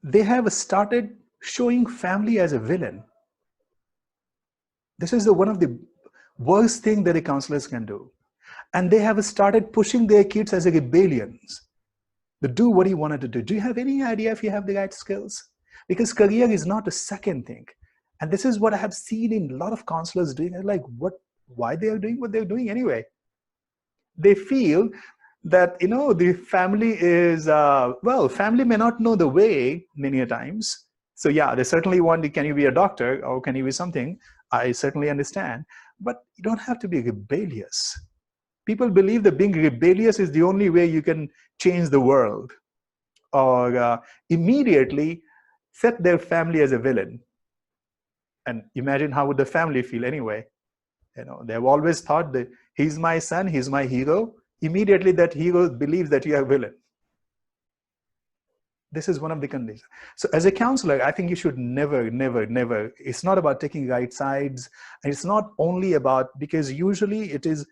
they have started showing family as a villain. This is one of the worst things that the counselors can do. And they have started pushing their kids as a rebellions. To do what you wanted to do. Do you have any idea if you have the right skills? Because career is not a second thing. And this is what I have seen in a lot of counselors doing. Like, why they are doing what they're doing anyway? They feel that, the family is, family may not know the way many a times. So yeah, they certainly want, can you be a doctor or can you be something? I certainly understand. But you don't have to be rebellious. People believe that being rebellious is the only way you can change the world. or immediately set their family as a villain. And imagine how would the family feel anyway. They've always thought that he's my son, he's my hero. Immediately that hero believes that you are a villain. This is one of the conditions. So as a counselor, I think you should never, it's not about taking right sides. And it's not only about, because usually it is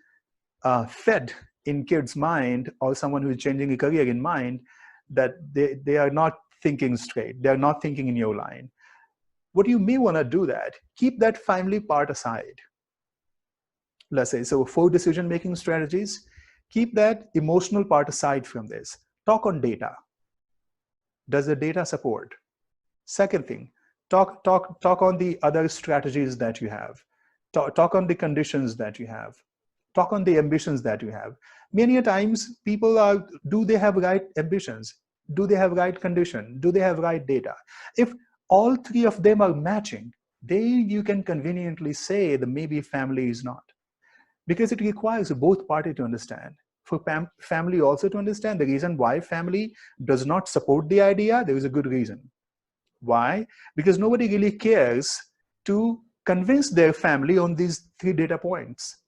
fed in kids' mind, or someone who is changing a career in mind, that they are not thinking straight. They are not thinking in your line. What you may want to do that, keep that family part aside. Let's say, so 4 decision-making strategies, keep that emotional part aside from this. Talk on data. Does the data support? Second thing, talk on the other strategies that you have. Talk on the conditions that you have. Talk on the ambitions that you have. Many a times people do they have right ambitions? Do they have right condition? Do they have right data? If all 3 of them are matching, then you can conveniently say that maybe family is not. Because it requires both parties to understand. For family also to understand the reason why family does not support the idea, there is a good reason. Why? Because nobody really cares to convince their family on these 3 data points.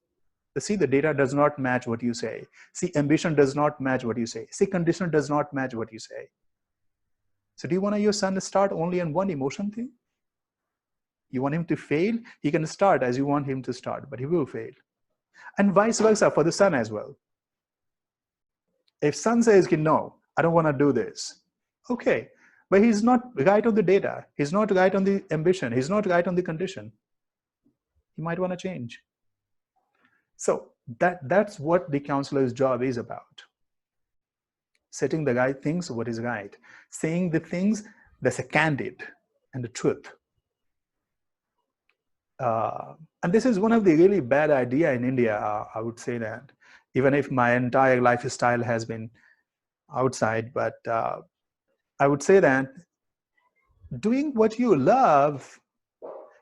See, the data does not match what you say. See, ambition does not match what you say. See, condition does not match what you say. So do you want your son to start only on one emotion thing? You want him to fail? He can start as you want him to start, but he will fail. And vice versa for the son as well. If son says, no, I don't want to do this. Okay, but he's not right on the data. He's not right on the ambition. He's not right on the condition. He might want to change. So that's what the counselor's job is about. Setting the right things, what is right. Saying the things that's a candid and the truth. And this is one of the really bad idea in India, I would say that. Even if my entire lifestyle has been outside, but I would say that doing what you love,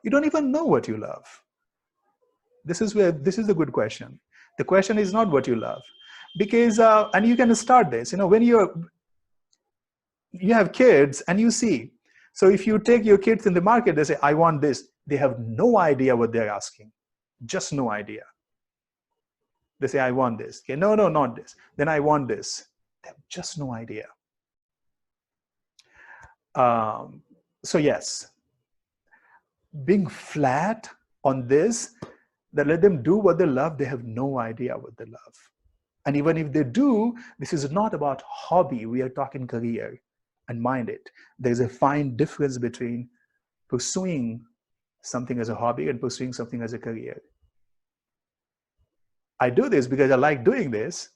you don't even know what you love. This is a good question. The question is not what you love, because and you can start this. When you have kids and you see. So if you take your kids in the market, they say, I want this. They have no idea what they're asking, just no idea. They say, I want this. Okay, no, not this. Then I want this. They have just no idea. So yes, being flat on this, that let them do what they love, they have no idea what they love. And even if they do, this is not about hobby. We are talking career. And mind it, there's a fine difference between pursuing something as a hobby and pursuing something as a career. I do this because I like doing this.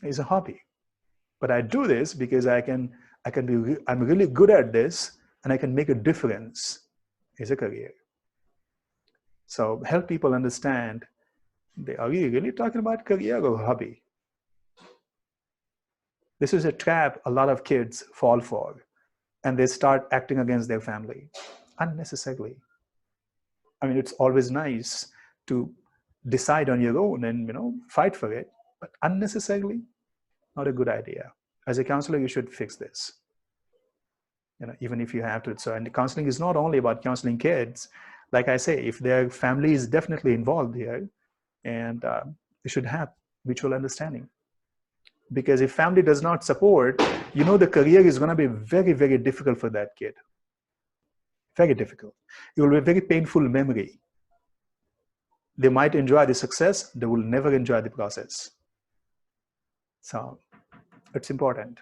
It's a hobby. But I do this because I'm really good at this and I can make a difference. It's a career. So help people understand, are we really talking about career or hobby? This is a trap a lot of kids fall for, and they start acting against their family unnecessarily. I mean, it's always nice to decide on your own and fight for it, but unnecessarily, not a good idea. As a counselor, you should fix this. Even if you have to. So, and counseling is not only about counseling kids. Like I say, if their family is definitely involved here, and you should have mutual understanding. Because if family does not support, the career is going to be very, very difficult for that kid. Very difficult. It will be a very painful memory. They might enjoy the success, they will never enjoy the process. So it's important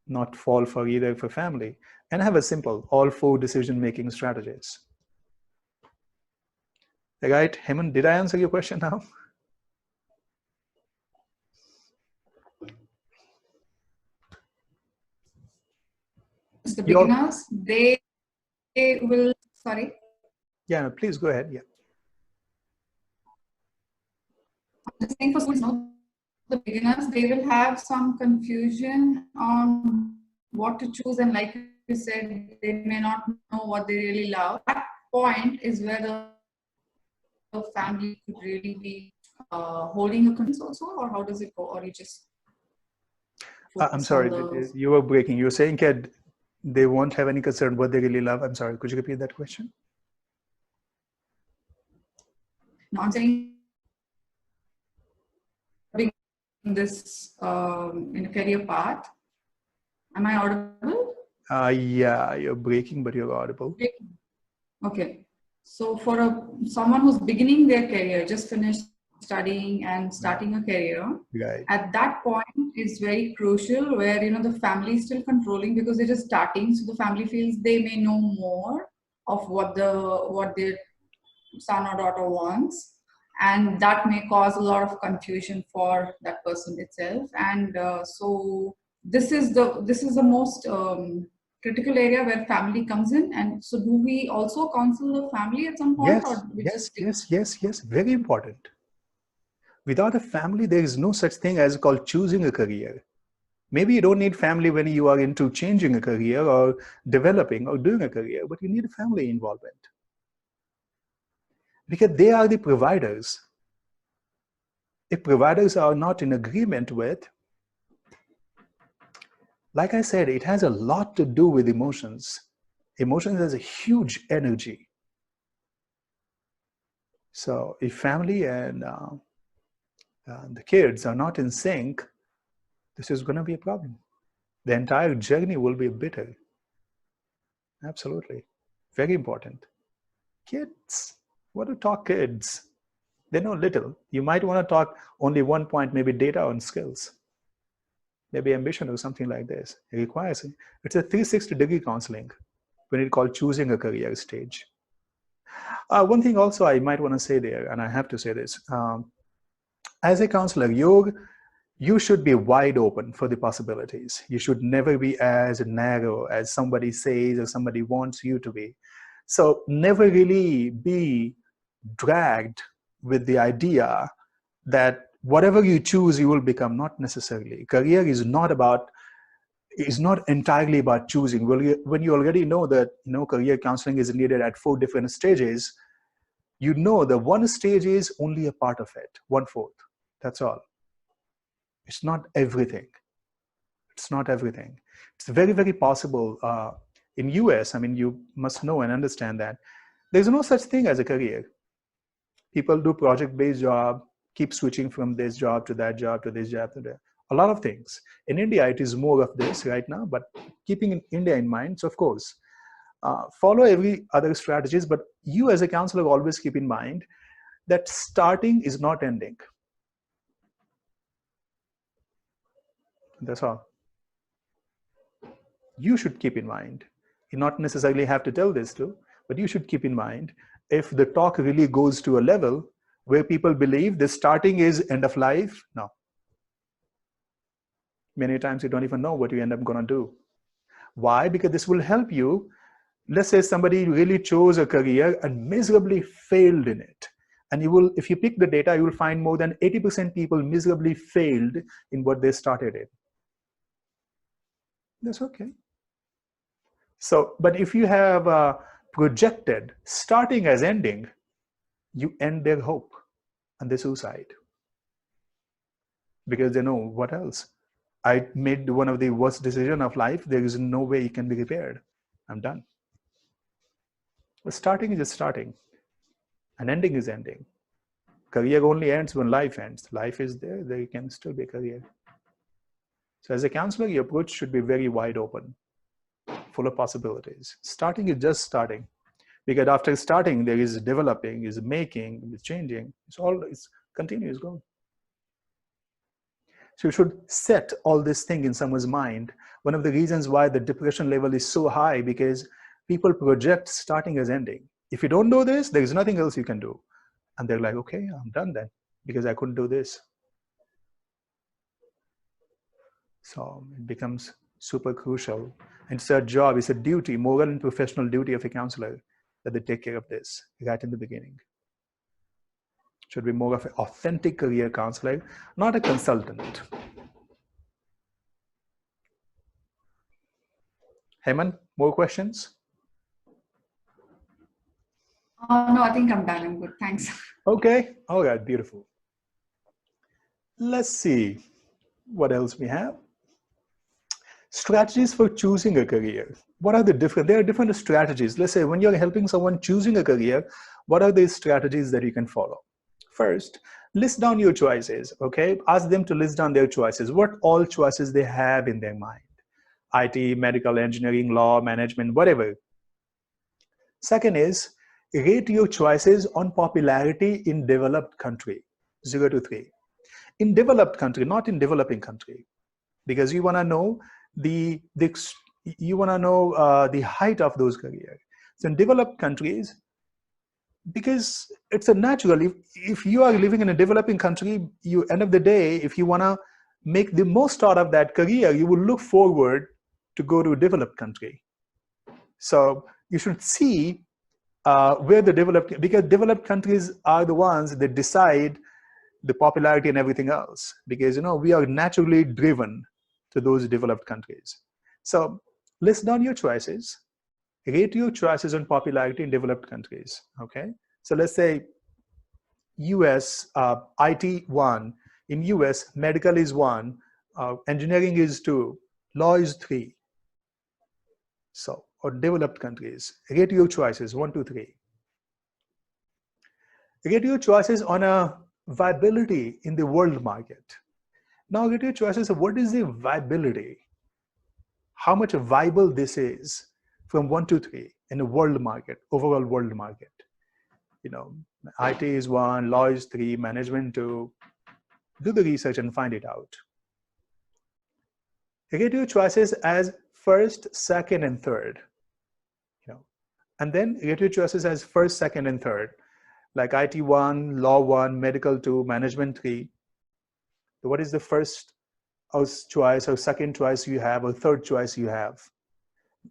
not fall for either for family, and have a simple all 4 decision-making strategies. Right, Hemant, did I answer your question now? The beginners, they will, sorry. Yeah, no, please go ahead. Yeah. I'm just saying for schools, the beginners, they will have some confusion on what to choose, and like you said, they may not know what they really love. That point is where the family could really be holding a consent also, or how does it go, or you just? I'm focus sorry, on the. you were breaking. You were saying that they won't have any concern what they really love. I'm sorry, could you repeat that question? No, I'm saying this in a career path. Am I audible? Yeah, you're breaking, but you're audible. Okay. So for someone who's beginning their career, just finished studying and starting a career, Right. at that point is very crucial where, you know, the family is still controlling because they're just starting. So the family feels they may know more of what their son or daughter wants, and that may cause a lot of confusion for that person itself. And so this is the most critical area where family comes in. And so do we also counsel the family at some point, or we just Yes. Very important. Without a family, there is no such thing as called choosing a career. Maybe you don't need family when you are into changing a career or developing or doing a career, but you need a family involvement. Because they are the providers. If providers are not in agreement with, like I said, it has a lot to do with emotions. Emotions has a huge energy. So if family and the kids are not in sync, this is going to be a problem. The entire journey will be bitter. Absolutely. Very important. Kids, what to talk kids? They know little. You might want to talk only one point, maybe data on skills, maybe ambition or something like this. It requires, it's a 360-degree counseling when it's called choosing a career stage. One thing also I might want to say there, and I have to say this, as a counselor, you should be wide open for the possibilities. You should never be as narrow as somebody says or somebody wants you to be. So never really be dragged with the idea that whatever you choose, you will become. Not necessarily. Career is not entirely about choosing. When you already know that career counseling is needed at 4 different stages, you know that one stage is only a part of it, 1/4. That's all. It's not everything. It's not everything. It's very, very possible. In US, I mean, you must know and understand that there's no such thing as a career. People do project-based job, keep switching from this job to that job to this job to that. A lot of things. In India, it is more of this right now, but keeping India in mind, so of course, follow every other strategies, but you as a counselor always keep in mind that starting is not ending. That's all. You should keep in mind. You not necessarily have to tell this to, but you should keep in mind, if the talk really goes to a level where people believe the starting is end of life, no. Many times you don't even know what you end up going to do. Why? Because this will help you. Let's say somebody really chose a career and miserably failed in it. And you will, if you pick the data, you will find more than 80% people miserably failed in what they started in. That's okay. So, but if you have projected starting as ending, you end their hope and their suicide. Because they know what else. I made one of the worst decisions of life. There is no way it can be repaired. I'm done. But starting is just starting. And ending is ending. Career only ends when life ends. Life is there, there can still be a career. So as a counselor, your approach should be very wide open, full of possibilities. Starting is just starting. Because after starting, there is developing, is making, is changing. It's continuous growth. So you should set all this thing in someone's mind. One of the reasons why the depression level is so high, because people project starting as ending. If you don't do this, there is nothing else you can do. And they're like, okay, I'm done then, because I couldn't do this. So it becomes super crucial. And it's a job, it's a duty, moral and professional duty of a counselor that they take care of this right in the beginning. Should be more of an authentic career counselor, not a consultant. Heyman, more questions? No, I think I'm done. I'm good. Thanks. Okay. All right. Beautiful. Let's see what else we have. Strategies for choosing a career. What are the different? There are different strategies. Let's say when you're helping someone choosing a career, what are the strategies that you can follow? First, list down your choices, okay? Ask them to list down their choices, what all choices they have in their mind. IT, medical, engineering, law, management, whatever. Second is, rate your choices on popularity in developed country, 0 to 3. In developed country, not in developing country, because you want to know the height of those careers. So in developed countries, because it's a natural, if you are living in a developing country, you end of the day, if you want to make the most out of that career, you will look forward to go to a developed country. So you should see where the developed, because developed countries are the ones that decide the popularity and everything else, because we are naturally driven to those developed countries. So list down your choices, rate your choices on popularity in developed countries. Okay, so let's say US, IT 1, in US medical is 1, engineering is 2, law is 3. So, or developed countries, rate your choices 1, 2, 3. Rate your choices on a viability in the world market. Now get your choices of what is the viability, how much viable this is from 1 to 3 in the world market, overall world market. IT is 1, law is 3, management 2. Do the research and find it out. Rate your choices as first, second, and third. And then rate your choices as first, second, and third. Like IT 1, law 1, medical 2, management 3. So what is the first choice or second choice you have or third choice you have?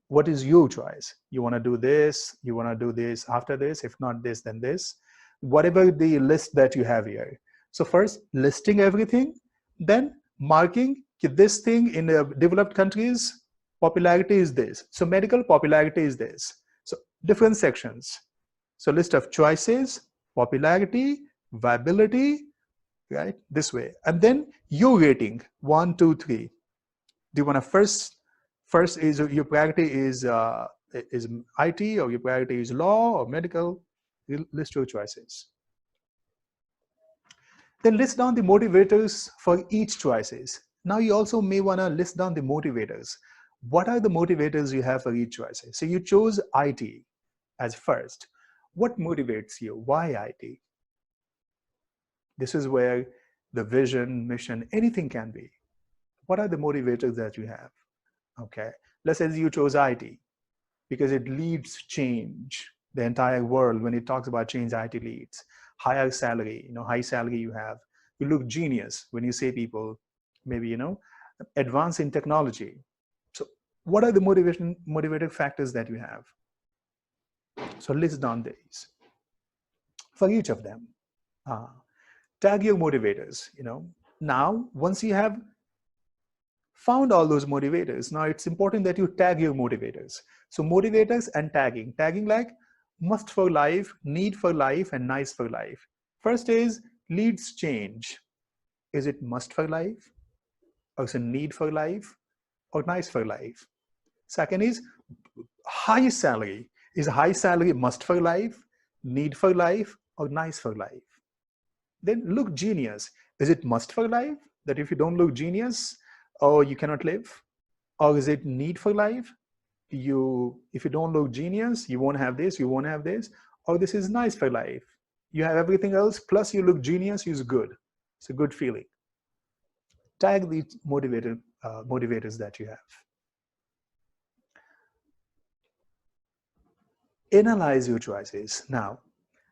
What is your choice? You want to do this, you want to do this after this, if not this, then this. Whatever the list that you have here. So first, listing everything, then marking this thing in the developed countries, popularity is this. So medical popularity is this. So different sections. So list of choices, popularity, viability, right? This way. And then your rating, 1, 2, 3. Do you want to first is your priority is IT, or your priority is law or medical? You list your choices. Then list down the motivators for each choices. Now you also may want to list down the motivators. What are the motivators you have for each choice? So you chose IT as first. What motivates you? Why IT? This is where the vision, mission, anything can be. What are the motivators that you have? Okay, let's say you chose IT because it leads change. The entire world, when it talks about change, IT leads. Higher salary, high salary you have. You look genius when you say people, maybe, advance in technology. So what are the motivating factors that you have? So list down these for each of them. Tag your motivators, Now, once you have found all those motivators, now it's important that you tag your motivators. So motivators and tagging. Tagging like must for life, need for life, and nice for life. First is leads change. Is it must for life? Or is it need for life? Or nice for life? Second is high salary. Is high salary must for life, need for life, or nice for life? Then look genius. Is it must for life? That if you don't look genius, or you cannot live? Or is it need for life? If you don't look genius, you won't have this, you won't have this. Or this is nice for life. You have everything else, plus you look genius, is good. It's a good feeling. Tag the motivators that you have. Analyze your choices. Now,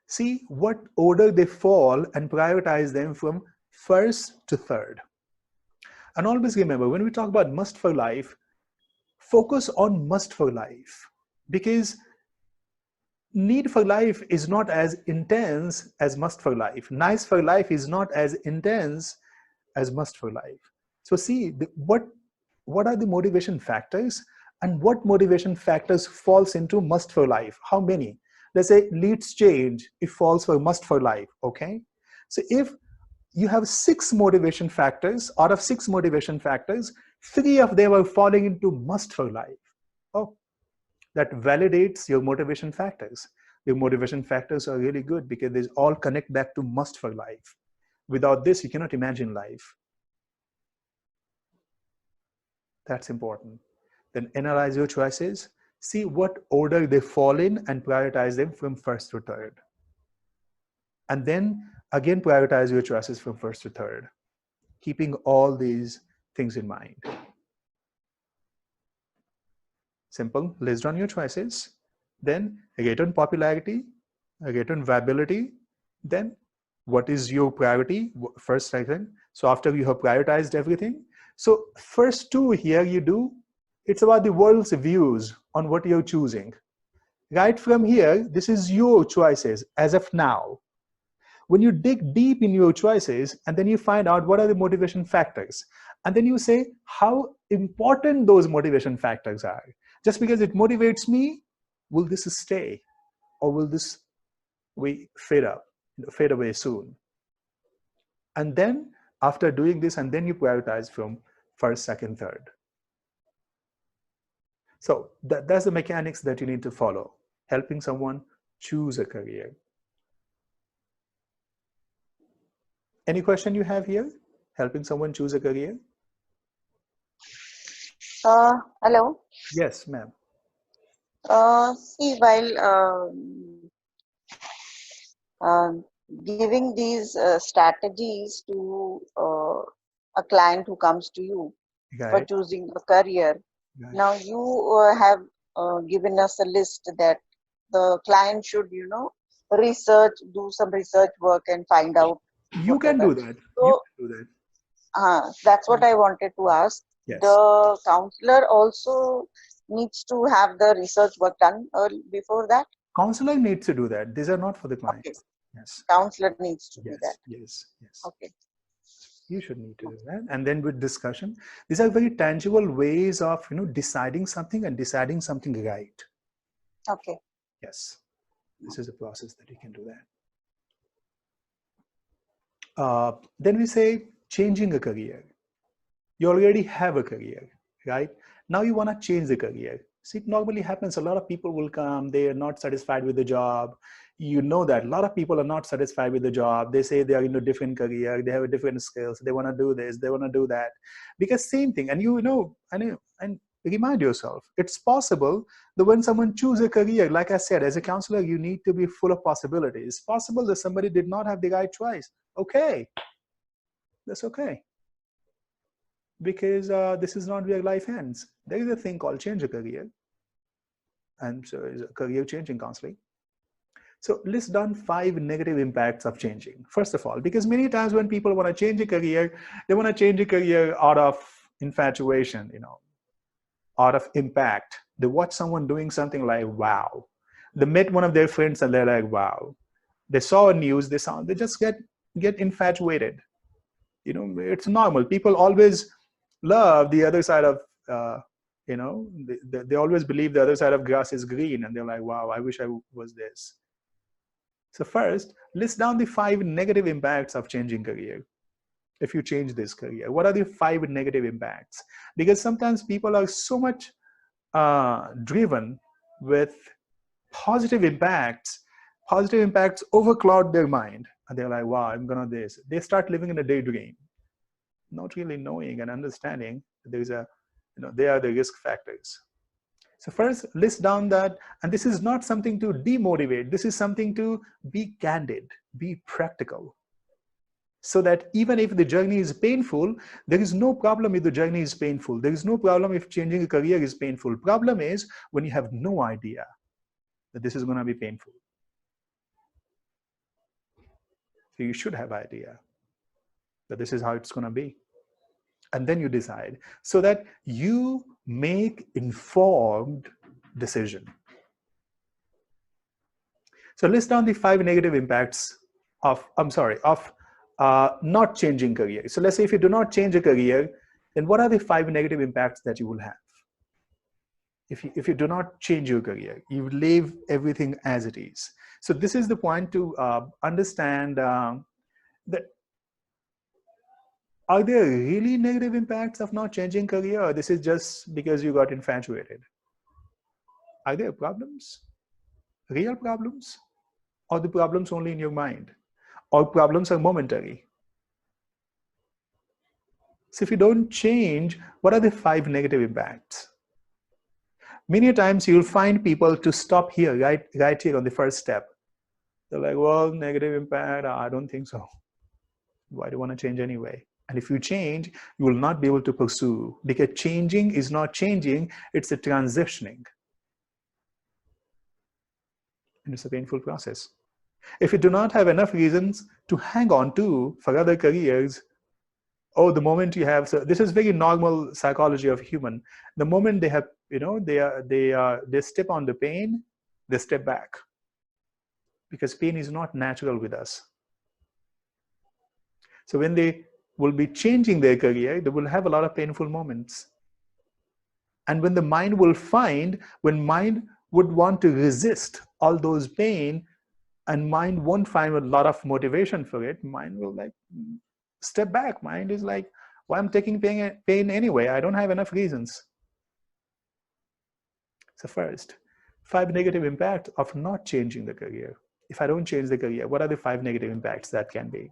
see what order they fall and prioritize them from first to third. And always remember, when we talk about must for life, focus on must for life, because need for life is not as intense as must for life. Nice for life is not as intense as must for life. So see what are the motivation factors, and what motivation factors falls into must for life. How many? Let's say leads change, it falls for must for life. Okay, so if you have 6 motivation factors, out of 6 motivation factors, 3 of them are falling into must for life. Oh, that validates your motivation factors. Your motivation factors are really good because they all connect back to must for life. Without this, you cannot imagine life. That's important. Then analyze your choices. See what order they fall in and prioritize them from first to third. And then again, prioritize your choices from first to third, keeping all these things in mind. Simple, list down your choices, then rate on popularity, rate on viability, then what is your priority, first, second. So after you have prioritized everything, so first 2 here you do, it's about the world's views on what you're choosing. Right from here, this is your choices as of now. When you dig deep in your choices and then you find out what are the motivation factors, and then you say how important those motivation factors are. Just because it motivates me, will this stay or will this fade away soon? And then after doing this, and then you prioritize from first, second, third. So that's the mechanics that you need to follow, helping someone choose a career. Any question you have here? Helping someone choose a career? Hello. Yes, ma'am. See, while giving these strategies to a client who comes to you for choosing a career, now you have given us a list that the client should, research, do some research work and find out. You can do that. So, you can do that. That's what I wanted to ask. Yes. The counselor also needs to have the research work done before that? Counselor needs to do that. These are not for the client. Okay. Yes. Counselor needs to do that. Yes. Okay. You should need to do that. And then with discussion, these are very tangible ways of, deciding something and deciding something right. Okay. Yes. This is a process that you can do that. Then we say changing a career. You already have a career, right? Now you want to change the career. See, it normally happens. A lot of people will come, they are not satisfied with the job. You know that a lot of people are not satisfied with the job. They say they are in a different career, they have a different skills, they want to do this, they want to do that. Because same thing, and and remind yourself, it's possible that when someone chooses a career, like I said, as a counselor, you need to be full of possibilities. It's possible that somebody did not have the right choice. Okay, that's okay. Because this is not where life ends. There is a thing called change a career. And so is career changing counseling. So list down 5 negative impacts of changing. First of all, because many times when people want to change a career, they want to change a career out of infatuation, out of impact. They watch someone doing something like, wow. They met one of their friends and they're like, wow. They saw a news, they just get infatuated. It's normal. People always love the other side of, they always believe the other side of grass is green, and they're like, wow, I wish I was this. So first, list down the 5 negative impacts of changing career. If you change this career, what are the 5 negative impacts? Because sometimes people are so much driven with positive impacts. Positive impacts overcloud their mind, and they're like, wow, I'm gonna this. They start living in a daydream, not really knowing and understanding that there is they are the risk factors. So first, list down that, and this is not something to demotivate. This is something to be candid, be practical. So that even if the journey is painful, there is no problem if the journey is painful. There is no problem if changing a career is painful. Problem is when you have no idea that this is going to be painful. So you should have idea that this is how it's going to be. And then you decide so that you make informed decision. So list down the 5 negative impacts of not changing career. So let's say if you do not change a career, then what are the 5 negative impacts that you will have? If you do not change your career, you leave everything as it is. So this is the point to understand that Are there really negative impacts of not changing career, or this is just because you got infatuated? Are there problems? Real problems? Or the problems only in your mind? Or problems are momentary? So if you don't change, what are the 5 negative impacts? Many times you'll find people to stop here, right here on the first step. They're like, well, negative impact, I don't think so. Why do you want to change anyway? And if you change, you will not be able to pursue, because changing is not changing, it's a transitioning. And it's a painful process. If you do not have enough reasons to hang on to for other careers, oh, the moment you have, so this is very normal psychology of human. The moment they have, they step on the pain, they step back, because pain is not natural with us. So when they will be changing their career, they will have a lot of painful moments. And when the mind will find, when mind would want to resist all those pain, and mind won't find a lot of motivation for it, mind will like step back. Mind is like, why I'm taking pain anyway? I don't have enough reasons. So first, 5 negative impacts of not changing the career. If I don't change the career, what are the 5 negative impacts that can be?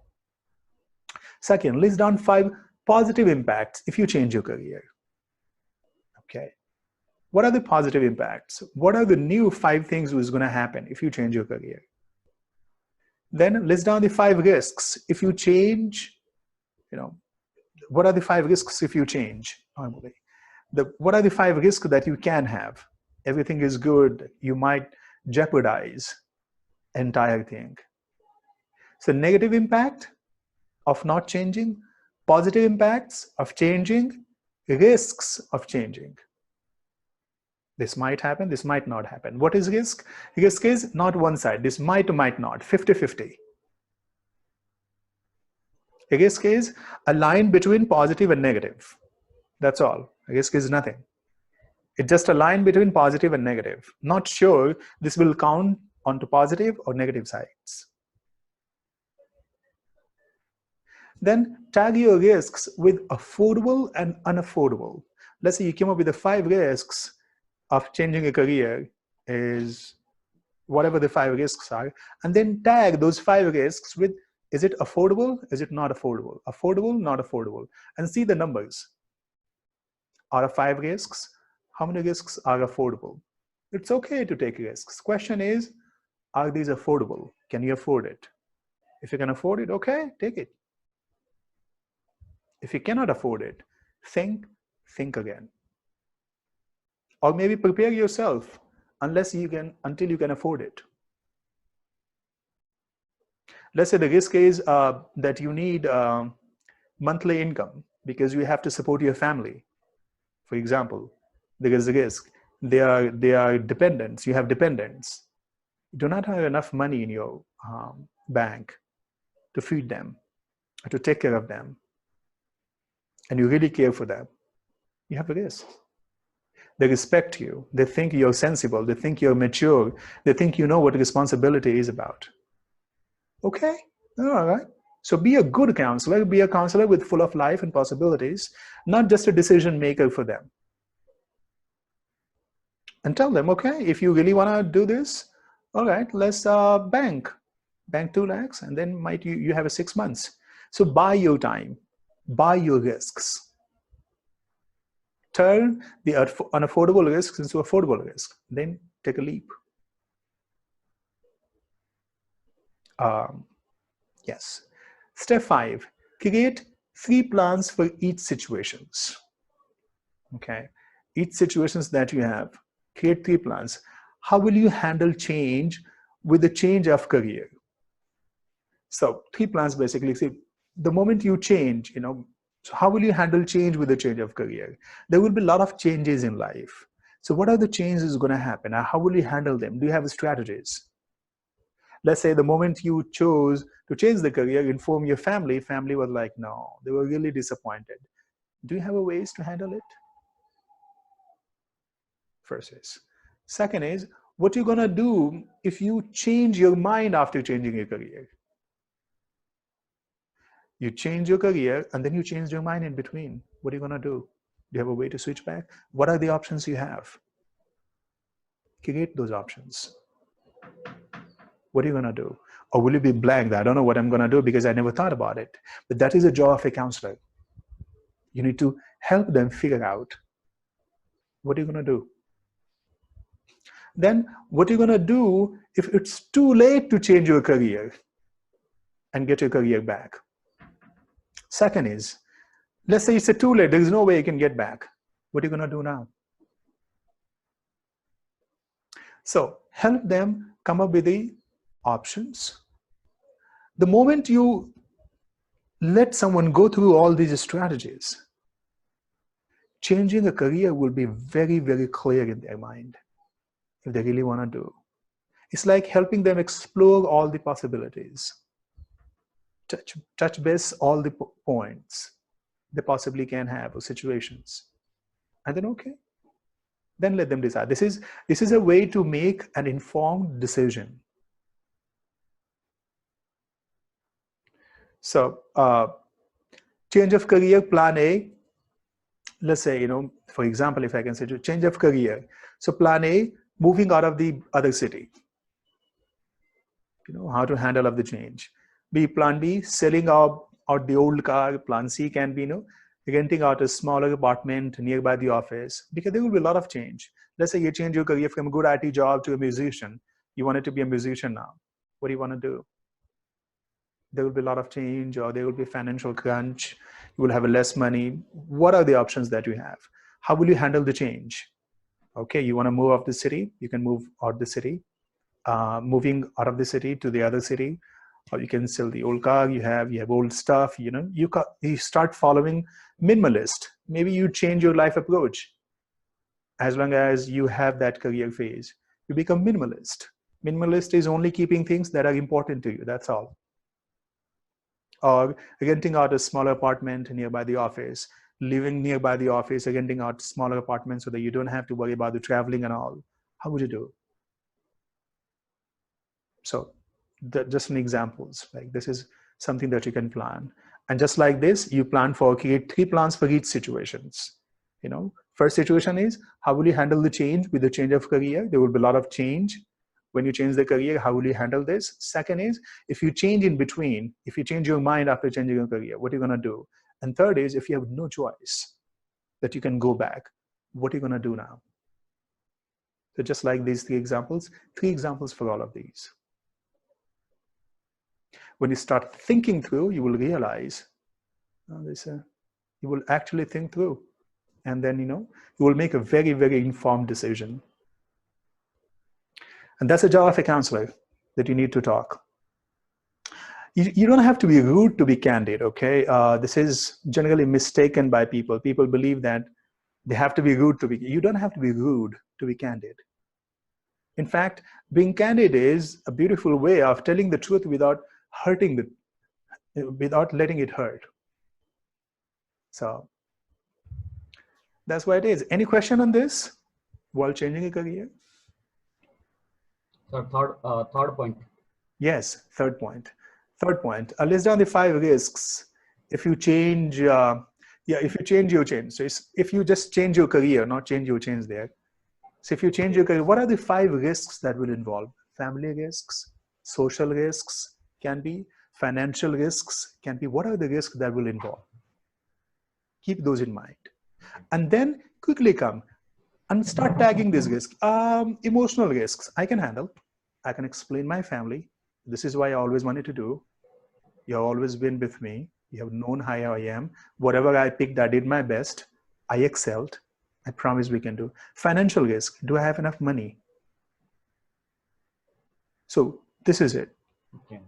Second, list down 5 positive impacts if you change your career. Okay. What are the positive impacts? What are the new 5 things which is going to happen if you change your career? Then list down the 5 risks if you change. What are the 5 risks if you change? Normally, what are the 5 risks that you can have? Everything is good, you might jeopardize entire thing. So negative impact of not changing, positive impacts of changing, risks of changing. This might happen, this might not happen. What is risk? Risk is not one side. This might or might not, 50-50. Risk is a line between positive and negative. That's all. Risk is nothing. It's just a line between positive and negative. Not sure this will count onto positive or negative sides. Then tag your risks with affordable and unaffordable. Let's say you came up with the 5 risks of changing a career, is whatever the 5 risks are, and then tag those 5 risks with, is it affordable? Is it not affordable? Affordable, not affordable. And see the numbers. Out of 5 risks, how many risks are affordable? It's okay to take risks. Question is, are these affordable? Can you afford it? If you can afford it, okay, take it. If you cannot afford it, think again. Or maybe prepare yourself until you can afford it. Let's say the risk is that you need monthly income because you have to support your family. For example, there is a risk. They are dependents. You have dependents. You do not have enough money in your bank to feed them, or to take care of them, and you really care for them. You have a risk. They respect you. They think you're sensible. They think you're mature. They think you know what responsibility is about. Okay, all right. So be a good counselor. Be a counselor with full of life and possibilities, not just a decision maker for them. And tell them, okay, if you really want to do this, all right, let's bank 2 lakhs, and then you have a 6 months. So buy your time, buy your risks. Turn the unaffordable risks into affordable risk. Then take a leap. Yes. Step 5, create 3 plans for each situations. Okay. Each situations that you have, create 3 plans. How will you handle change with the change of career? So 3 plans basically. See, the moment you change, so how will you handle change with the change of career? There will be a lot of changes in life. So what are the changes going to happen? How will you handle them? Do you have strategies? Let's say the moment you chose to change the career, inform your family. Family was like, no, they were really disappointed. Do you have a ways to handle it? First is. Second is, what you're going to do if you change your mind after changing your career? You change your career and then you change your mind in between. What are you going to do? Do you have a way to switch back? What are the options you have? Create those options. What are you going to do? Or will you be blank? I don't know what I'm going to do because I never thought about it. But that is the job of a counselor. You need to help them figure out what are you going to do. Then what are you going to do if it's too late to change your career and get your career back? Second is, let's say it's too late. There is no way you can get back. What are you going to do now? So help them come up with the options. The moment you let someone go through all these strategies, changing a career will be very, very clear in their mind if they really want to do. It's like helping them explore all the possibilities, touch base all the points they possibly can have or situations. And then, okay, then let them decide. This is a way to make an informed decision. So change of career, plan A. Let's say, for example, if I can say change of career. So plan A, moving out of the other city. How to handle of the change. B, plan B, selling out the old car. Plan C can be, renting out a smaller apartment nearby the office, because there will be a lot of change. Let's say you change your career from a good IT job to a musician. You wanted to be a musician now. What do you want to do? There will be a lot of change, or there will be financial crunch. You will have less money. What are the options that you have? How will you handle the change? Okay, you want to move out the city? You can move out the city. Moving out of the city to the other city, or you can sell the old car you have old stuff. You start following minimalist. Maybe you change your life approach. As long as you have that career phase, you become minimalist. Minimalist is only keeping things that are important to you. That's all. Or renting out a smaller apartment nearby the office, living nearby the office, renting out smaller apartments so that you don't have to worry about the traveling and all. How would you do? So just an examples, like this is something that you can plan. And just like this, you create 3 plans for each situations. First situation is, how will you handle the change with the change of career? There will be a lot of change. When you change the career, how will you handle this? Second is, if you change in between, if you change your mind after changing your career, what are you going to do? And third is, if you have no choice that you can go back, what are you going to do now? So just like these 3 examples for all of these. When you start thinking through, you will realize, you will actually think through. And then, you will make a very, very informed decision. And that's the job of a counselor, that you need to talk. You don't have to be rude to be candid, okay? This is generally mistaken by people. People believe that they have to be rude you don't have to be rude to be candid. In fact, being candid is a beautiful way of telling the truth without without letting it hurt. So that's why it is. Any question on this while changing a career? So third point. Yes, third point. List down the 5 risks. If you change, if you change, you change. So if you just change your career, not change your change there. So if you change your career, what are the 5 risks that will involve? Family risks, social risks can be, financial risks can be. What are the risks that will involve? Keep those in mind. And then quickly come and start tagging these risks. Emotional risks, I can handle. I can explain my family. This is why I always wanted to do. You have always been with me. You have known how I am. Whatever I picked, I did my best. I excelled. I promise we can do. Financial risk, do I have enough money? So this is it. Okay.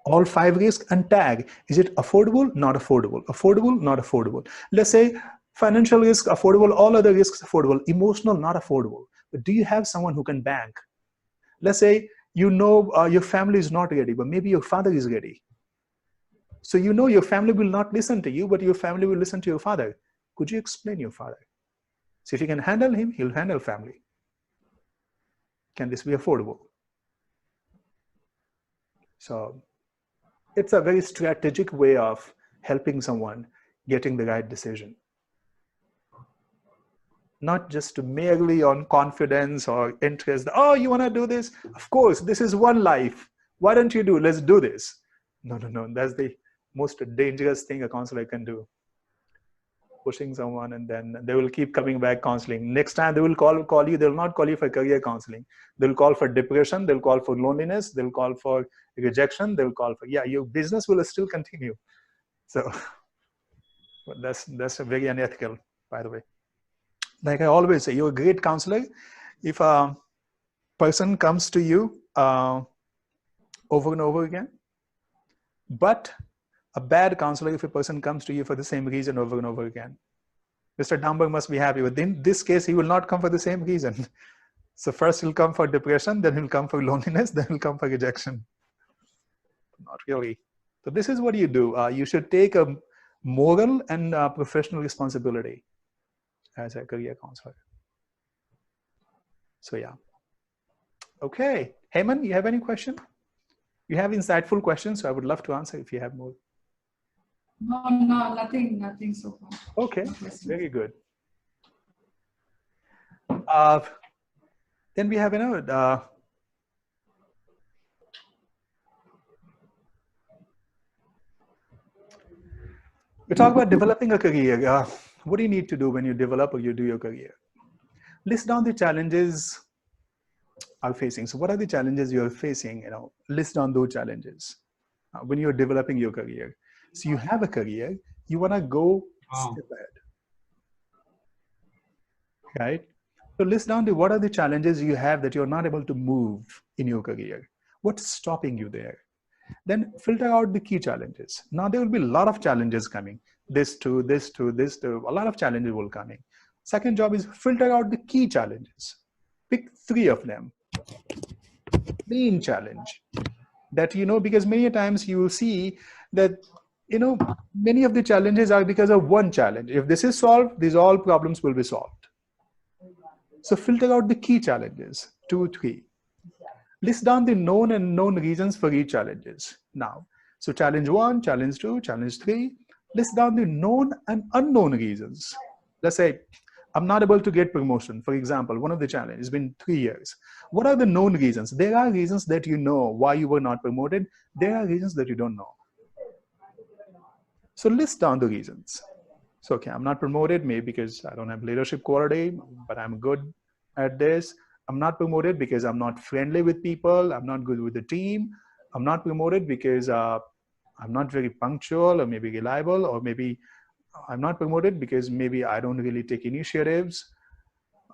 All 5 risks and tag. Is it affordable? Not affordable. Affordable? Not affordable. Let's say financial risk, affordable. All other risks, affordable. Emotional, not affordable. But do you have someone who can bank? Let's say your family is not ready, but maybe your father is ready. So your family will not listen to you, but your family will listen to your father. Could you explain your father? So if you can handle him, he'll handle family. Can this be affordable? So it's a very strategic way of helping someone getting the right decision. Not just merely on confidence or interest. Oh, you want to do this? Of course, this is one life. Why don't you do? Let's do this. No, no, no. That's the most dangerous thing a counselor can do. Pushing someone, and then they will keep coming back counseling. Next time they will call you. They will not call you for career counseling. They'll call for depression. They'll call for loneliness. They'll call for rejection. They'll call for, yeah, your business will still continue. So but that's very unethical, by the way. Like I always say, you're a great counselor if a person comes to you over and over again, but a bad counselor if a person comes to you for the same reason over and over again. Mr. Damberg must be happy, but in this case, he will not come for the same reason. So first he'll come for depression, then he'll come for loneliness, then he'll come for rejection. Not really. So this is what you do. You should take a moral and professional responsibility as a career counselor. So yeah. Okay. Heyman, you have any question? You have insightful questions, so I would love to answer if you have more. No, nothing so far. Okay, very good. Then we have, we talk about developing a career. What do you need to do when you develop or you do your career? List down the challenges are facing. So what are the challenges you're facing? List down those challenges when you're developing your career. So you have a career, you want to go step ahead, right? So list down what are the challenges you have that you're not able to move in your career. What's stopping you there? Then filter out the key challenges. Now there will be a lot of challenges coming. This too, this too, this too. A lot of challenges will come in. Second job is filter out the key challenges. Pick 3 of them. Main challenge that, because many times you will see that, many of the challenges are because of one challenge. If this is solved, these all problems will be solved. So filter out the key challenges, 2, 3. List down the known and unknown reasons for each challenges. Now, so challenge 1, challenge 2, challenge 3, list down the known and unknown reasons. Let's say, I'm not able to get promotion. For example, one of the challenges has been 3 years. What are the known reasons? There are reasons that you know why you were not promoted. There are reasons that you don't know. So list down the reasons. So, okay, I'm not promoted, maybe because I don't have leadership quality, but I'm good at this. I'm not promoted because I'm not friendly with people. I'm not good with the team. I'm not promoted because I'm not very punctual or maybe reliable, or maybe I'm not promoted because maybe I don't really take initiatives.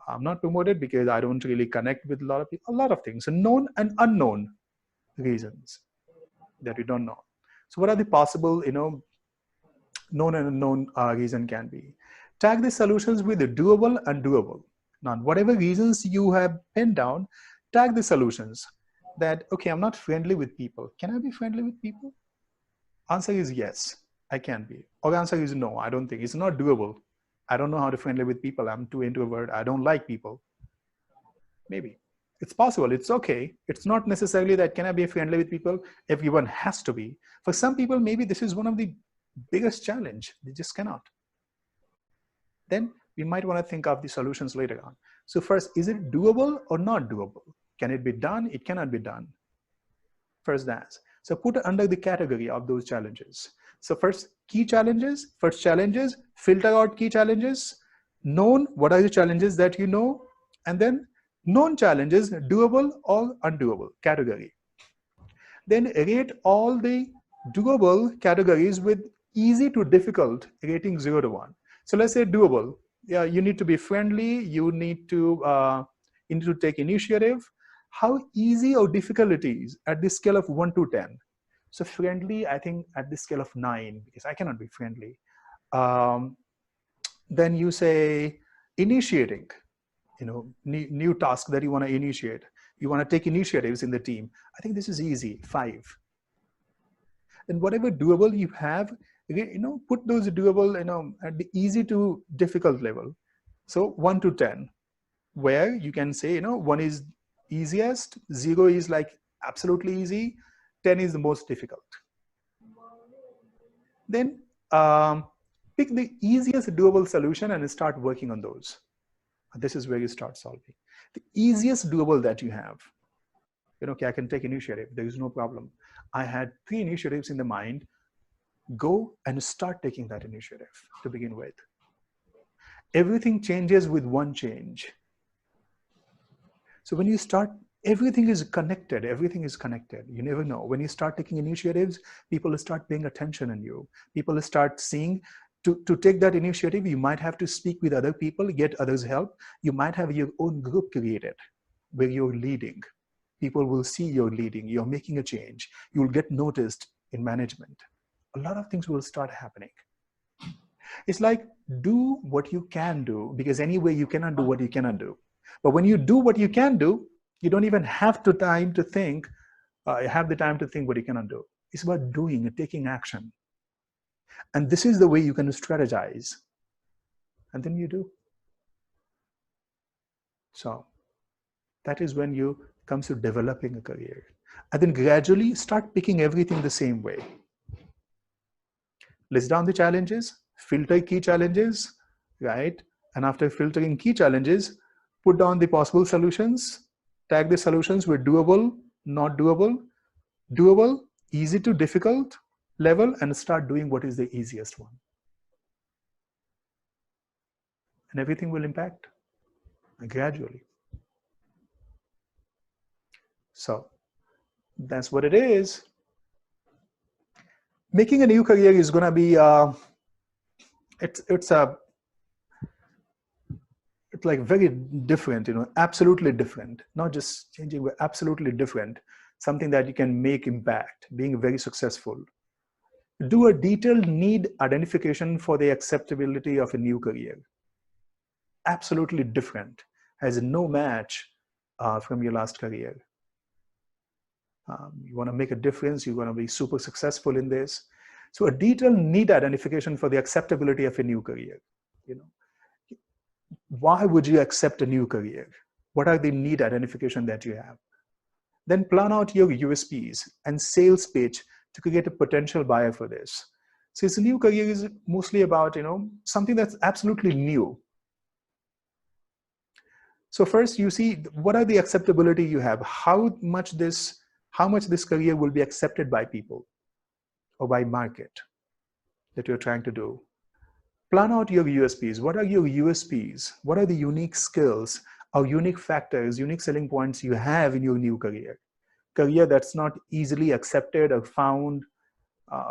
I'm not promoted because I don't really connect with a lot of people, a lot of things. So known and unknown reasons that we don't know. So what are the possible, known and unknown reason can be? Tag the solutions with the doable and doable. Now, whatever reasons you have penned down, tag the solutions that, okay, I'm not friendly with people. Can I be friendly with people? Answer is yes, I can be. Or answer is no, I don't think. It's not doable. I don't know how to be friendly with people. I'm too introvert. I don't like people. Maybe. It's possible. It's okay. It's not necessarily that can I be friendly with people? Everyone has to be. For some people, maybe this is one of the biggest challenge. They just cannot. Then we might want to think of the solutions later on. So first, is it doable or not doable? Can it be done? It cannot be done. First that. So put it under the category of those challenges. So first, key challenges. First challenges, filter out key challenges. Known, what are the challenges that you know? And then known challenges, doable or undoable category. Then rate all the doable categories with easy to difficult, rating 0 to 1. So let's say doable. Yeah, you need to be friendly. You need to take initiative. How easy or difficult it is at the scale of 1 to 10. So friendly, I think at the scale of 9, because I cannot be friendly. Then you say initiating, new task that you want to initiate. You want to take initiatives in the team. I think this is easy, 5. And whatever doable you have, put those doable, at the easy to difficult level. So 1 to 10, where you can say, 1 is easiest, 0 is like absolutely easy, 10 is the most difficult. Then pick the easiest doable solution and start working on those. This is where you start solving. The easiest doable that you have. Okay, I can take initiative. There is no problem. I had 3 initiatives in the mind. Go and start taking that initiative to begin with. Everything changes with one change. So when you start, everything is connected. Everything is connected. You never know. When you start taking initiatives, people will start paying attention on you. People will start seeing. To take that initiative, you might have to speak with other people, get others' help. You might have your own group created where you're leading. People will see you're leading. You're making a change. You'll get noticed in management. A lot of things will start happening. It's like, do what you can do, because anyway, you cannot do what you cannot do. But when you do what you can do, you don't even have the time to think what you cannot do. It's about doing and taking action. And this is the way you can strategize. And then you do. So that is when you come to developing a career. And then gradually start picking everything the same way. List down the challenges, filter key challenges, right? And after filtering key challenges, put down the possible solutions, tag the solutions with doable, not doable, doable, easy to difficult level, and start doing what is the easiest one. And everything will impact gradually. So that's what it is. Making a new career is going to be, it's like very different, absolutely different. Not just changing, but absolutely different. Something that you can make impact, being very successful. Do a detailed need identification for the acceptability of a new career. Absolutely different. Has no match from your last career. You want to make a difference. You want to be super successful in this. So a detailed need identification for the acceptability of a new career. Why would you accept a new career? What are the need identification that you have? Then plan out your USPs and sales pitch to create a potential buyer for this. So it's a new career is mostly about, something that's absolutely new. So first you see, what are the acceptability you have? How much this career will be accepted by people or by market that you're trying to do. Plan out your USPs. What are your USPs? What are the unique skills or unique factors, unique selling points you have in your new career? Career that's not easily accepted or found,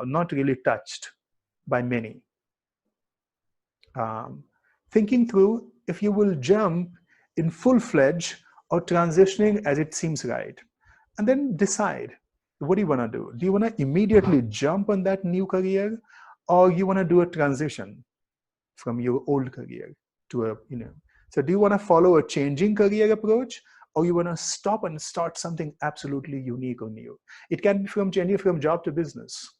not really touched by many. Thinking through if you will jump in full-fledged or transitioning as it seems right. And then decide, what do you want to do? Do you want to immediately jump on that new career, or you want to do a transition from your old career to a, so do you want to follow a changing career approach, or you want to stop and start something absolutely unique or new? It can be from changing from job to business.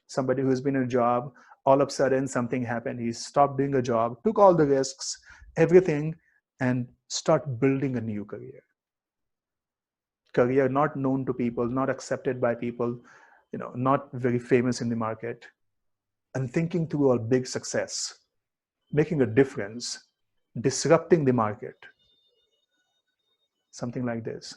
Somebody who's been in a job, all of a sudden something happened. He stopped doing a job, took all the risks, everything, and start building a new career. Career not known to people, not accepted by people, not very famous in the market. And thinking through a big success, making a difference, disrupting the market. Something like this.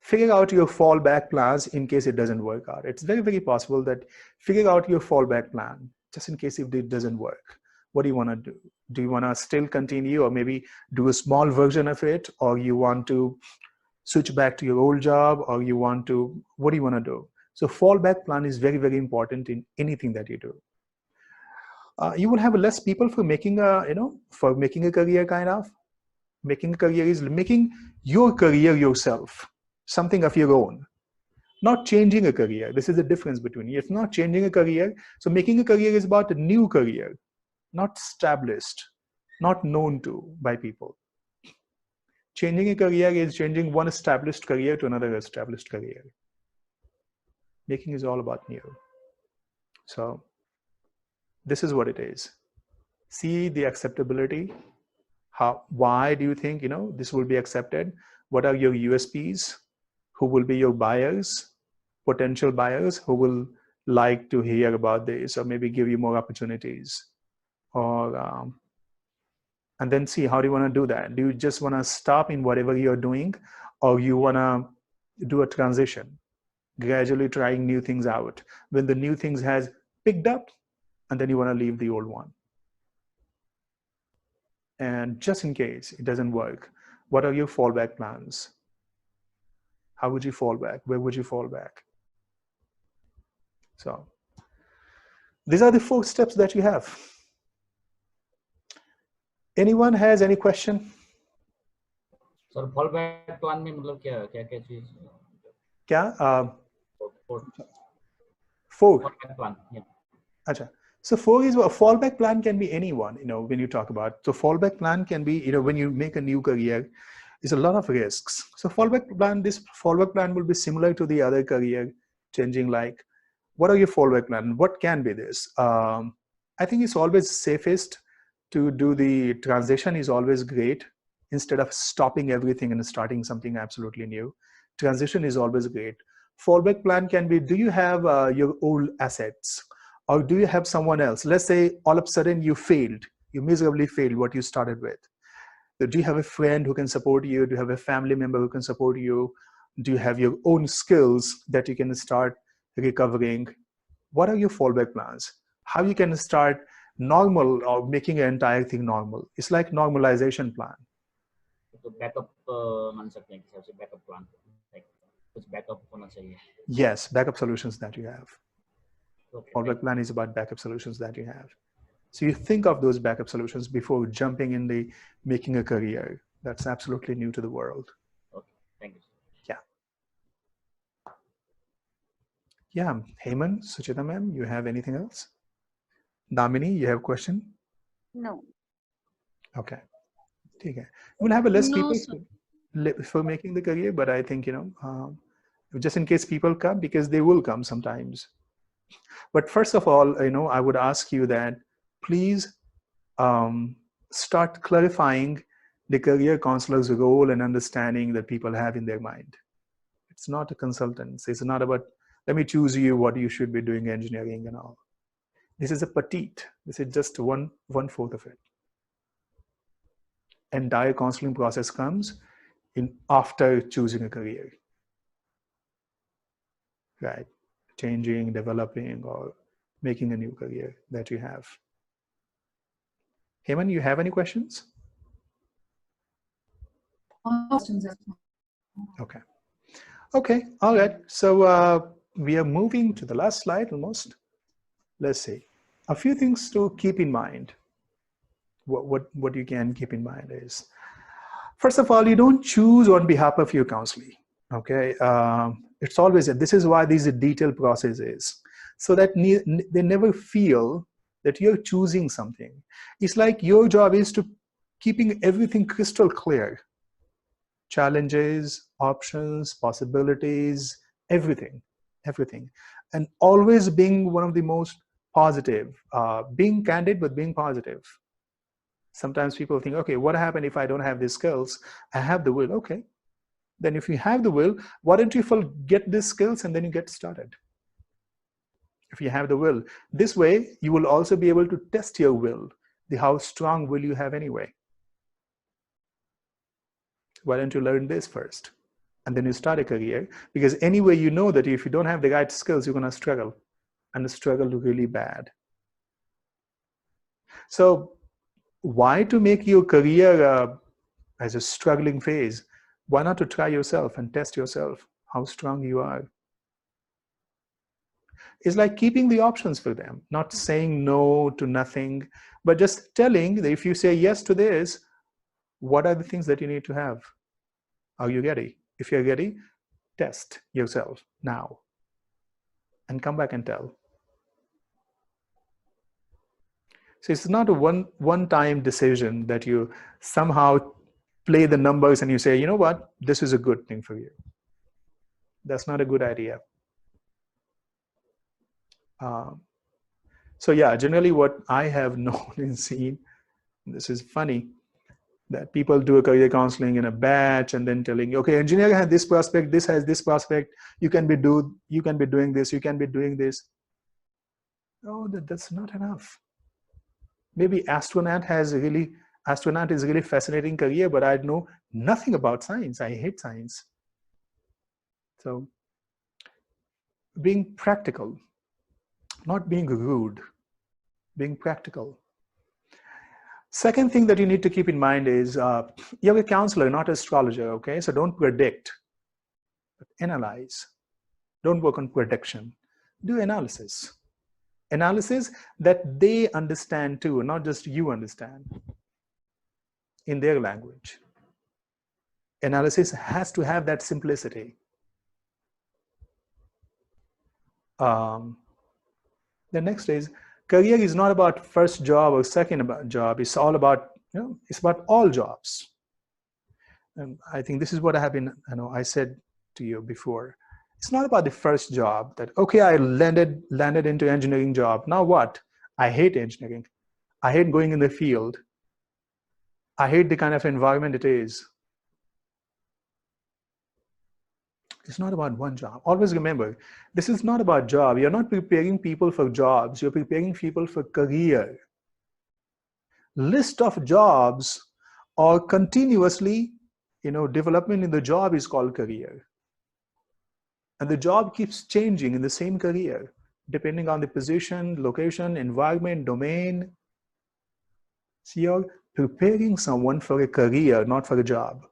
Figure out your fallback plans in case it doesn't work out. It's very, very possible that figure out your fallback plan just in case if it doesn't work. What do you want to do? Do you want to still continue or maybe do a small version of it, or you want to switch back to your old job, or you want to, what do you want to do? So fallback plan is very, very important in anything that you do. You will have less people for making a, for making a career kind of. Making a career is making your career yourself, something of your own. Not changing a career. This is the difference between it. It's not changing a career. So making a career is about a new career, not established, not known to by people. Changing a career is changing one established career to another established career. Making is all about new. So this is what it is. See the acceptability. Why do you think, this will be accepted? What are your USPs? Who will be your buyers? potential buyers who will like to hear about this, or maybe give you more opportunities, or and then see, how do you want to do that? Do you just want to stop in whatever you're doing, or you want to do a transition, gradually trying new things out? When the new things has picked up, and then you want to leave the old one. And just in case it doesn't work, what are your fallback plans? How would you fall back? Where would you fall back? So these are the 4 steps that you have. Anyone has any question? Sir fallback plan में मतलब क्या क्या क्या चीज क्या 4 fallback plan Acha. So 4 is a fallback plan can be anyone, when you talk about. So fallback plan can be, when you make a new career, is a lot of risks. So this fallback plan will be similar to the other career changing, like, what are your fallback plan? What can be this? I think it's always safest to do the transition is always great, instead of stopping everything and starting something absolutely new. Transition is always great. Fallback plan can be, do you have your old assets? Or do you have someone else? Let's say all of a sudden you miserably failed what you started with. So do you have a friend who can support you? Do you have a family member who can support you? Do you have your own skills that you can start recovering? What are your fallback plans? How you can start normal or making an entire thing normal? It's like normalization plan. तो backup मान सकते हैं कि सबसे backup plan like कुछ backup होना चाहिए. Yes, backup solutions that you have. Fallback plan is about backup solutions that you have. So you think of those backup solutions before jumping in the making a career. That's absolutely new to the world. Okay, thank you. Yeah. Yeah, Heyman, Suchita ma'am, you have anything else? Damini, you have a question? No. Okay. Okay. We'll have a less No, people for making the career, but I think, just in case people come, because they will come sometimes. But first of all, I would ask you that please start clarifying the career counselor's role and understanding that people have in their mind. It's not a consultant. It's not about, let me choose you what you should be doing, engineering and all. This is a petite. This is just one-fourth of it. Entire counseling process comes in after choosing a career, right? Changing, developing, or making a new career that you have. Heyman, you have any questions? Questions. Okay. Okay. All right. So we are moving to the last slide almost. Let's see. A few things to keep in mind. What you can keep in mind is, first of all, you don't choose on behalf of your counselee. Okay. It's always, this is why these are detailed processes, so that they never feel that you're choosing something. It's like your job is to keeping everything crystal clear. Challenges, options, possibilities, everything. And always being one of the most positive, being candid, but being positive. Sometimes people think, okay, what happened if I don't have these skills? I have the will. Okay. Then if you have the will, why don't you get these skills and then you get started? If you have the will, this way you will also be able to test your will, how strong will you have anyway. Why don't you learn this first? And then you start a career, because anyway, you know that if you don't have the right skills, you're going to struggle, and struggle really bad. So why to make your career as a struggling phase? Why not to try yourself and test yourself, how strong you are? It's like keeping the options for them, not saying no to nothing, but just telling that if you say yes to this, what are the things that you need to have? Are you ready? If you're ready, test yourself now and come back and tell. So it's not a one-time decision that you somehow play the numbers and you say, you know what, this is a good thing for you. That's not a good idea. So yeah, generally what I have known and seen, this is funny, that people do a career counseling in a batch and then telling you, okay, engineer has this prospect, this has this prospect, you can be doing this, you can be doing this. Oh, that's not enough. Maybe astronaut is a really fascinating career, but I know nothing about science. I hate science. So being practical, not being rude, being practical. Second thing that you need to keep in mind is you're a counselor, not an astrologer, okay? So don't predict, but analyze. Don't work on prediction. Do analysis. Analysis that they understand too, not just you understand in their language. Analysis has to have that simplicity. The next is, career is not about first job or second job. It's all about, it's about all jobs. And I think this is what I said to you before. It's not about the first job that, okay, I landed into engineering job. Now what? I hate engineering. I hate going in the field. I hate the kind of environment it is. It's not about one job. Always remember, this is not about job. You're not preparing people for jobs. You're preparing people for career. List of jobs or continuously, development in the job is called career. And the job keeps changing in the same career, depending on the position, location, environment, domain. So you're preparing someone for a career, not for a job.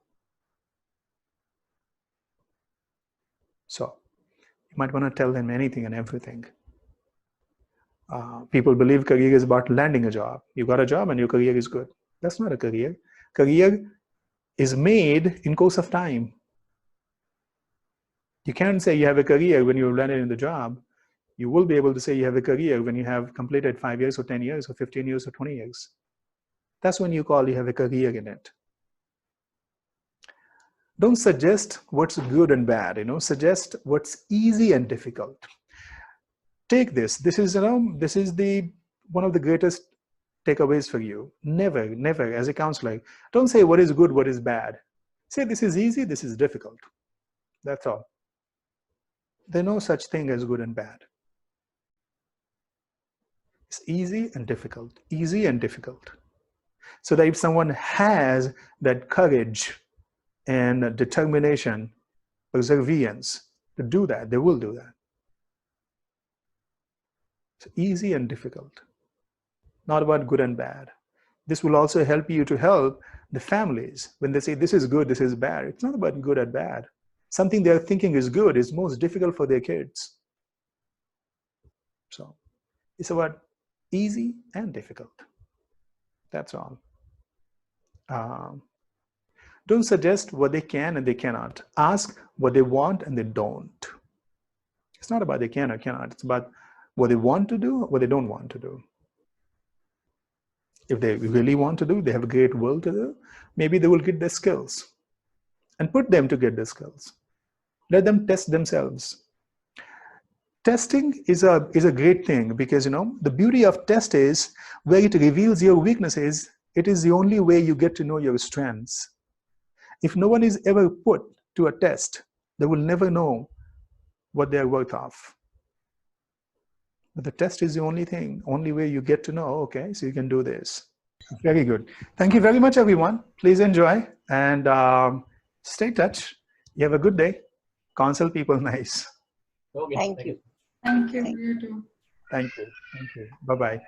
So you might want to tell them anything and everything. People believe career is about landing a job. You got a job and your career is good. That's not a career. Career is made in course of time. You can't say you have a career when you've landed in the job. You will be able to say you have a career when you have completed 5 years or 10 years or 15 years or 20 years. That's when you call you have a career in it. Don't suggest what's good and bad, suggest what's easy and difficult. Take this. This is one of the greatest takeaways for you. Never, as a counselor, don't say what is good, what is bad. Say this is easy, this is difficult. That's all. There's no such thing as good and bad. It's easy and difficult, easy and difficult. So that if someone has that courage and determination, perseverance to do that, they will do that. It's easy and difficult, not about good and bad. This will also help you to help the families when they say this is good, this is bad. It's not about good and bad. Something they're thinking is good is most difficult for their kids. So it's about easy and difficult. That's all. Don't suggest what they can and they cannot. Ask what they want and they don't. It's not about they can or cannot. It's about what they want to do or what they don't want to do. If they really want to do, they have a great will to do, maybe they will get their skills and put them to get their skills. Let them test themselves. Testing is a great thing because, the beauty of test is where it reveals your weaknesses. It is the only way you get to know your strengths. If no one is ever put to a test, they will never know what they are worth of. But the test is the only way you get to know, okay, so you can do this. Very good. Thank you very much, everyone. Please enjoy and stay in touch. You have a good day. Counsel people nice. Okay. Thank you. Thank you. You too. Thank you. Bye-bye.